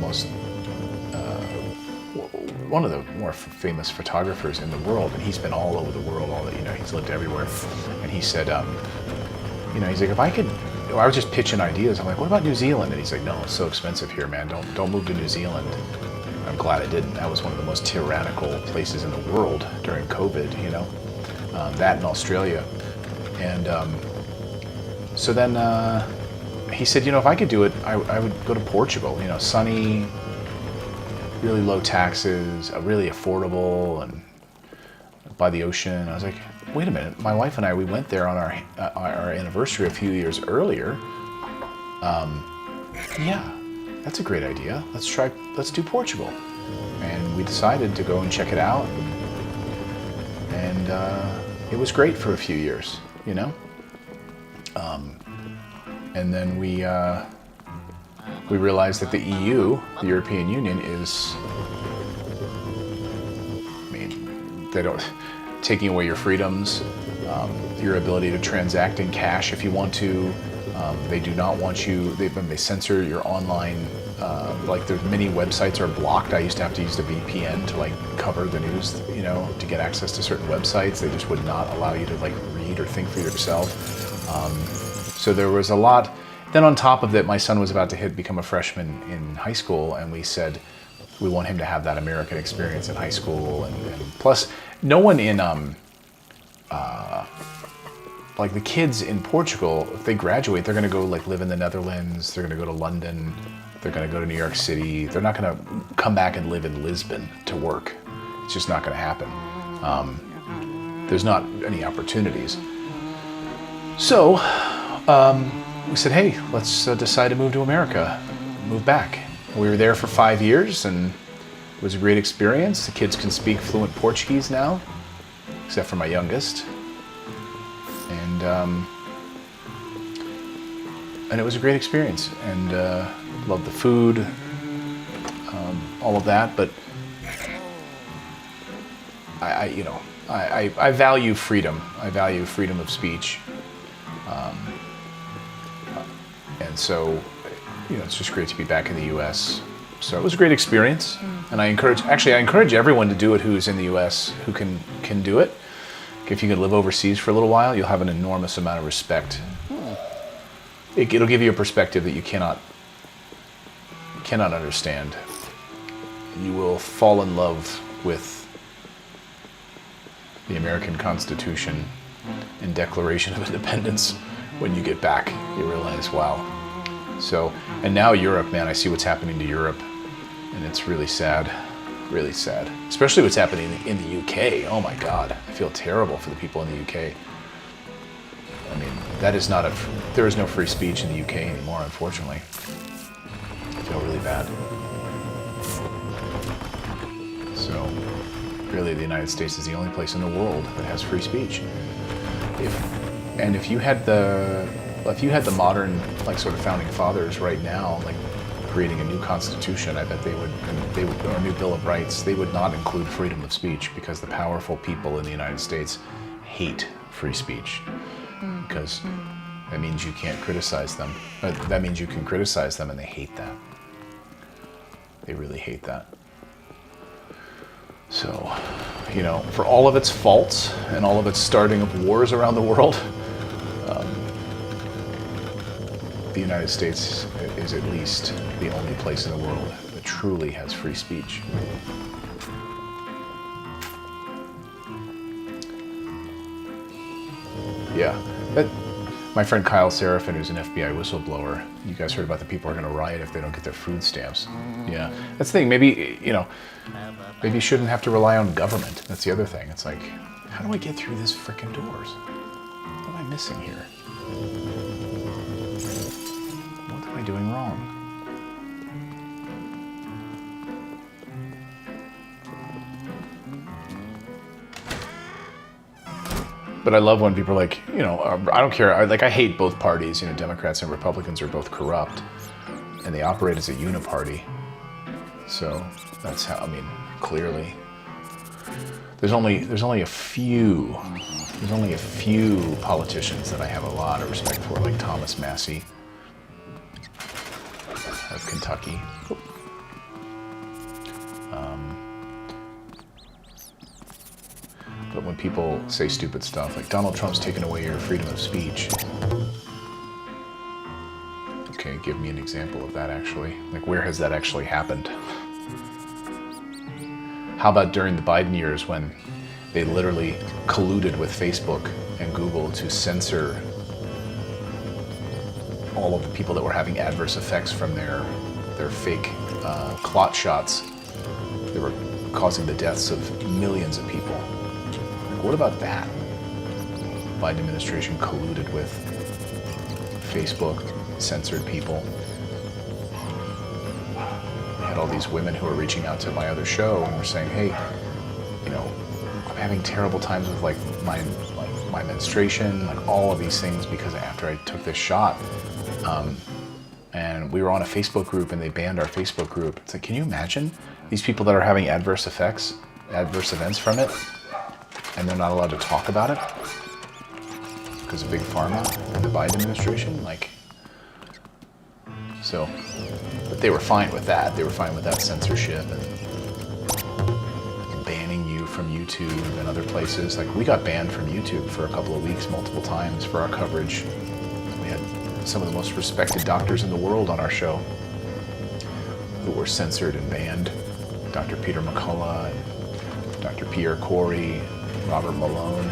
the more famous photographers in the world, and he's been all over the world. He's lived everywhere, and he said, he's like, if I could. I was just pitching ideas. I'm like, what about New Zealand? And he's like, no, it's so expensive here, man. Don't move to New Zealand. I'm glad I didn't. That was one of the most tyrannical places in the world during COVID, that in Australia. And so then he said, if I could do it, I would go to Portugal, sunny, really low taxes, really affordable, and by the ocean. I was like, wait a minute, my wife and I, we went there on our anniversary a few years earlier. Yeah, that's a great idea. Let's do Portugal. And we decided to go and check it out. And it was great for a few years, and then we realized that the EU, the European Union, taking away your freedoms, your ability to transact in cash if you want to. They do not want you. They censor your online. Like there's many websites are blocked. I used to have to use the VPN to like cover the news, to get access to certain websites. They just would not allow you to like read or think for yourself. So there was a lot. Then on top of that, my son was about to become a freshman in high school, and we said we want him to have that American experience in high school, and plus no one in like the kids in Portugal, if they graduate, they're going to go like live in the Netherlands, they're going to go to London, they're going to go to New York City. They're not going to come back and live in Lisbon to work. It's just not going to happen. There's not any opportunities. So we said, hey, let's decide to move to America, move back. We were there for 5 years, and it was a great experience. The kids can speak fluent Portuguese now, except for my youngest. And it was a great experience, and loved the food, all of that. But I value freedom. I value freedom of speech, and so it's just great to be back in the U.S. So it was a great experience, and I encourage everyone to do it who's in the U.S. who can do it. If you can live overseas for a little while, you'll have an enormous amount of respect. It'll give you a perspective that you cannot understand. You will fall in love with the American Constitution and Declaration of Independence when you get back. You realize, wow. So, and now Europe, man, I see what's happening to Europe, and it's really sad. Really sad. Especially what's happening in the UK. Oh my God. I feel terrible for the people in the UK. I mean, there is no free speech in the UK anymore, unfortunately. I feel really bad. So, really, the United States is the only place in the world that has free speech. If you had the modern, like, sort of founding fathers right now, like, creating a new constitution, I bet they would, or a new Bill of Rights, they would not include freedom of speech, because the powerful people in the United States hate free speech, because that means you can't criticize them. That means you can criticize them, and they hate that. They really hate that. So, for all of its faults and all of its starting of wars around the world, the United States is at least the only place in the world that truly has free speech. Yeah, My friend Kyle Seraphin, who's an FBI whistleblower, you guys heard about the people who are going to riot if they don't get their food stamps. Yeah, that's the thing. Maybe, you know, maybe you shouldn't have to rely on government. That's the other thing. It's like, how do I get through this frickin' doors? What am I missing here? What am I doing wrong? But I love when people are like, you know, I don't care. I hate both parties. You know, Democrats and Republicans are both corrupt, and they operate as a uniparty. So that's how. I mean, clearly, there's only a few politicians that I have a lot of respect for, like Thomas Massey of Kentucky. But when people say stupid stuff, like Donald Trump's taken away your freedom of speech. Okay, give me an example of that actually. Like, where has that actually happened? How about during the Biden years when they literally colluded with Facebook and Google to censor all of the people that were having adverse effects from their fake clot shots that were causing the deaths of millions of people? What about that? Biden administration colluded with Facebook, censored people. We had all these women who were reaching out to my other show and were saying, hey, you know, I'm having terrible times with like my menstruation, like all of these things because after I took this shot. And we were on a Facebook group and they banned our Facebook group. It's like, can you imagine these people that are having adverse events from it? And they're not allowed to talk about it because of Big Pharma and the Biden administration, like, so, but they were fine with that. They were fine with that censorship and banning you from YouTube and other places. Like, we got banned from YouTube for a couple of weeks, multiple times for our coverage. We had some of the most respected doctors in the world on our show who were censored and banned. Dr. Peter McCullough, and Dr. Pierre Corey, Robert Malone,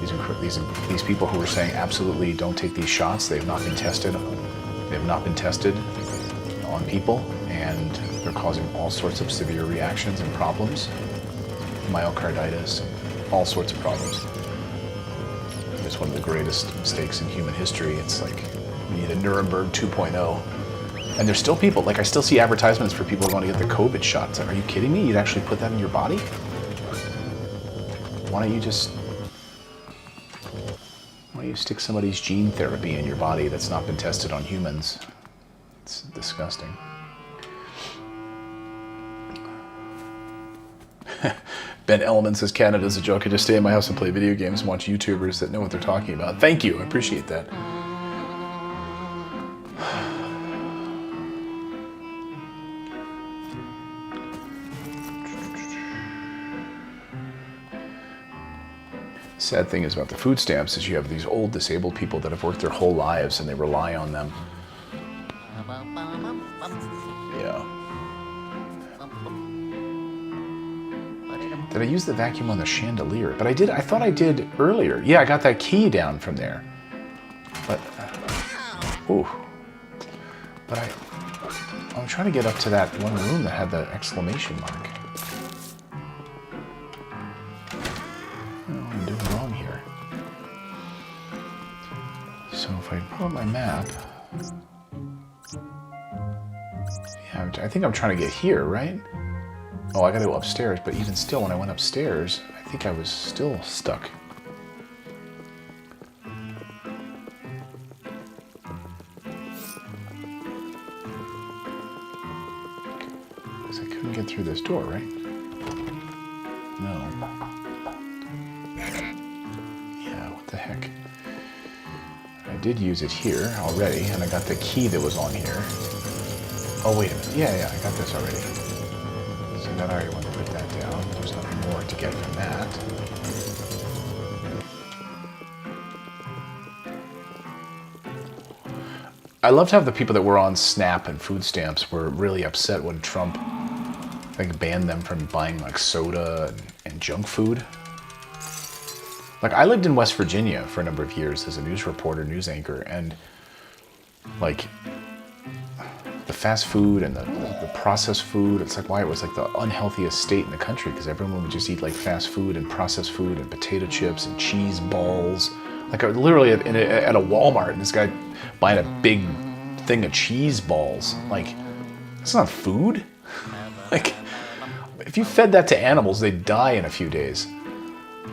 these people who were saying absolutely don't take these shots. They have not been tested. They have not been tested on people, and they're causing all sorts of severe reactions and problems, myocarditis, all sorts of problems. It's one of the greatest mistakes in human history. It's like we need a Nuremberg 2.0. And there's still people, like I still see advertisements for people who want to get the COVID shots. Are you kidding me? You'd actually put that in your body? Why don't you stick somebody's gene therapy in your body that's not been tested on humans? It's disgusting. Ben Elman says, Canada's a joke. I just stay in my house and play video games and watch YouTubers that know what they're talking about. Thank you. I appreciate that. Sad thing is about the food stamps is you have these old disabled people that have worked their whole lives and they rely on them. Yeah. Did I use the vacuum on the chandelier? But I did. I thought I did earlier. Yeah, I got that key down from there. But, ooh. But I'm trying to get up to that one room that had the exclamation mark. I'm doing wrong here. So if I pull up my map, yeah, I think I'm trying to get here, right? Oh, I gotta go upstairs, but even still, when I went upstairs, I think I was still stuck. Because I couldn't get through this door, right? No. Yeah, what the heck? I did use it here already, and I got the key that was on here. Oh, wait a minute. Yeah, I got this already. So then I already want to put that down. There's nothing more to get from that. I loved how the people that were on SNAP and food stamps were really upset when Trump, banned them from buying like soda and junk food. Like, I lived in West Virginia for a number of years as a news reporter, news anchor, and like the fast food and the processed food, it's like why it was like the unhealthiest state in the country, because everyone would just eat like fast food and processed food and potato chips and cheese balls. Like, I literally at a Walmart, and this guy buying a big thing of cheese balls. Like, it's not food. Like, if you fed that to animals, they'd die in a few days.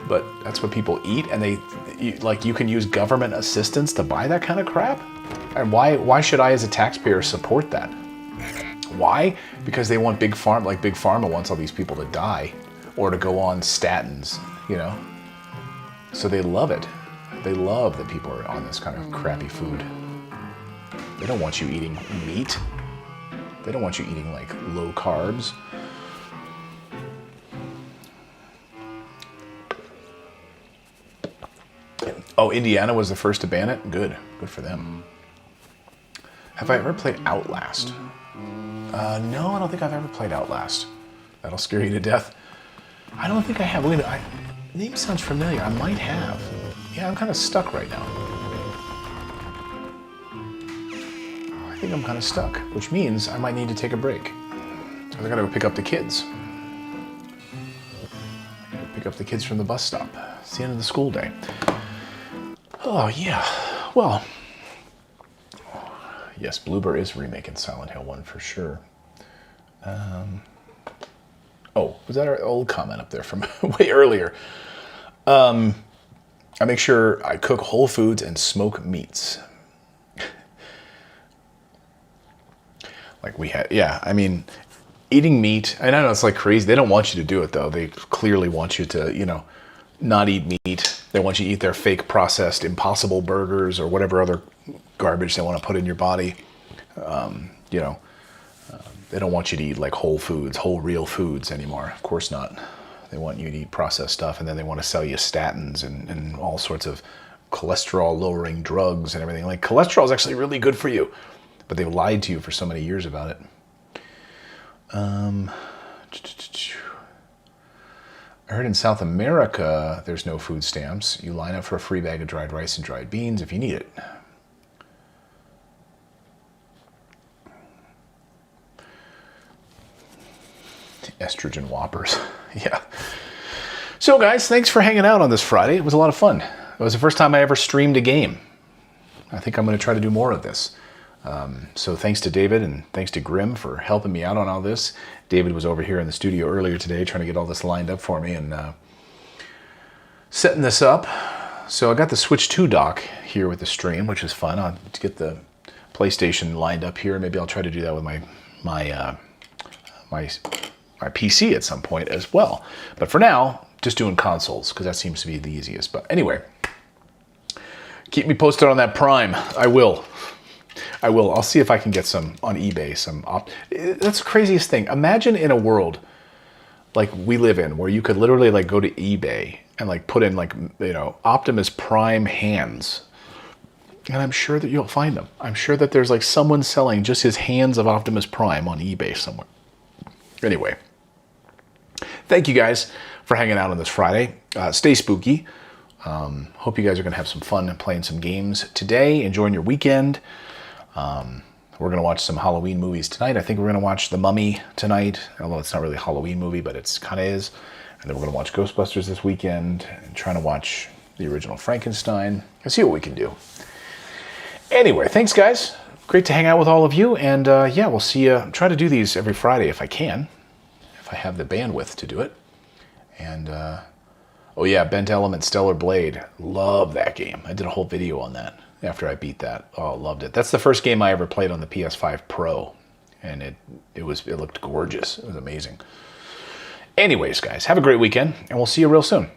But that's what people eat, and you can use government assistance to buy that kind of crap? And why should I as a taxpayer support that? Why? Because they want Big Pharma, like Big Pharma wants all these people to die or to go on statins, you know? So they love it. They love that people are on this kind of crappy food. They don't want you eating meat. They don't want you eating like low carbs. Oh, Indiana was the first to ban it? Good. Good for them. Have I ever played Outlast? No, I don't think I've ever played Outlast. That'll scare you to death. I don't think I have. Wait, name sounds familiar. I might have. Yeah, I'm kind of stuck right now. I think I'm kind of stuck, which means I might need to take a break. So I gotta go pick up the kids. I gotta pick up the kids from the bus stop. It's the end of the school day. Oh, yeah. Well, yes, Bloober is remaking Silent Hill 1 for sure. Oh, was that our old comment up there from way earlier? I make sure I cook whole foods and smoke meats. Like we had, yeah, I mean, eating meat, I know it's like crazy. They don't want you to do it, though. They clearly want you to, you know, not eat meat. They want you to eat their fake processed Impossible burgers or whatever other garbage they want to put in your body. You know, they don't want you to eat like whole foods, whole real foods anymore. Of course not. They want you to eat processed stuff, and then they want to sell you statins and all sorts of cholesterol lowering drugs and everything. Like, cholesterol is actually really good for you, but they've lied to you for so many years about it. I heard in South America, there's no food stamps. You line up for a free bag of dried rice and dried beans if you need it. Estrogen whoppers. Yeah. So guys, thanks for hanging out on this Friday. It was a lot of fun. It was the first time I ever streamed a game. I think I'm going to try to do more of this. So thanks to David and thanks to Grim for helping me out on all this. David was over here in the studio earlier today trying to get all this lined up for me and setting this up. So I got the Switch 2 dock here with the stream, which is fun. I'll get the PlayStation lined up here. Maybe I'll try to do that with my PC at some point as well. But for now, just doing consoles because that seems to be the easiest. But anyway, keep me posted on that Prime. I will. I'll see if I can get some on eBay. That's the craziest thing. Imagine in a world like we live in where you could literally like go to eBay and like put in like, you know, Optimus Prime hands. And I'm sure that you'll find them. I'm sure that there's like someone selling just his hands of Optimus Prime on eBay somewhere. Anyway, thank you guys for hanging out on this Friday. Stay spooky. Hope you guys are going to have some fun playing some games today, enjoying your weekend. We're going to watch some Halloween movies tonight. I think we're going to watch The Mummy tonight, although it's not really a Halloween movie, but it's kind of is. And then we're going to watch Ghostbusters this weekend and trying to watch the original Frankenstein and see what we can do. Anyway, thanks guys. Great to hang out with all of you. And yeah, we'll see you. Try to do these every Friday if I can, if I have the bandwidth to do it. And oh yeah, Bent Element Stellar Blade. Love that game. I did a whole video on that after I beat that. Oh, loved it. That's the first game I ever played on the PS5 Pro. And it looked gorgeous. It was amazing. Anyways, guys, have a great weekend, and we'll see you real soon.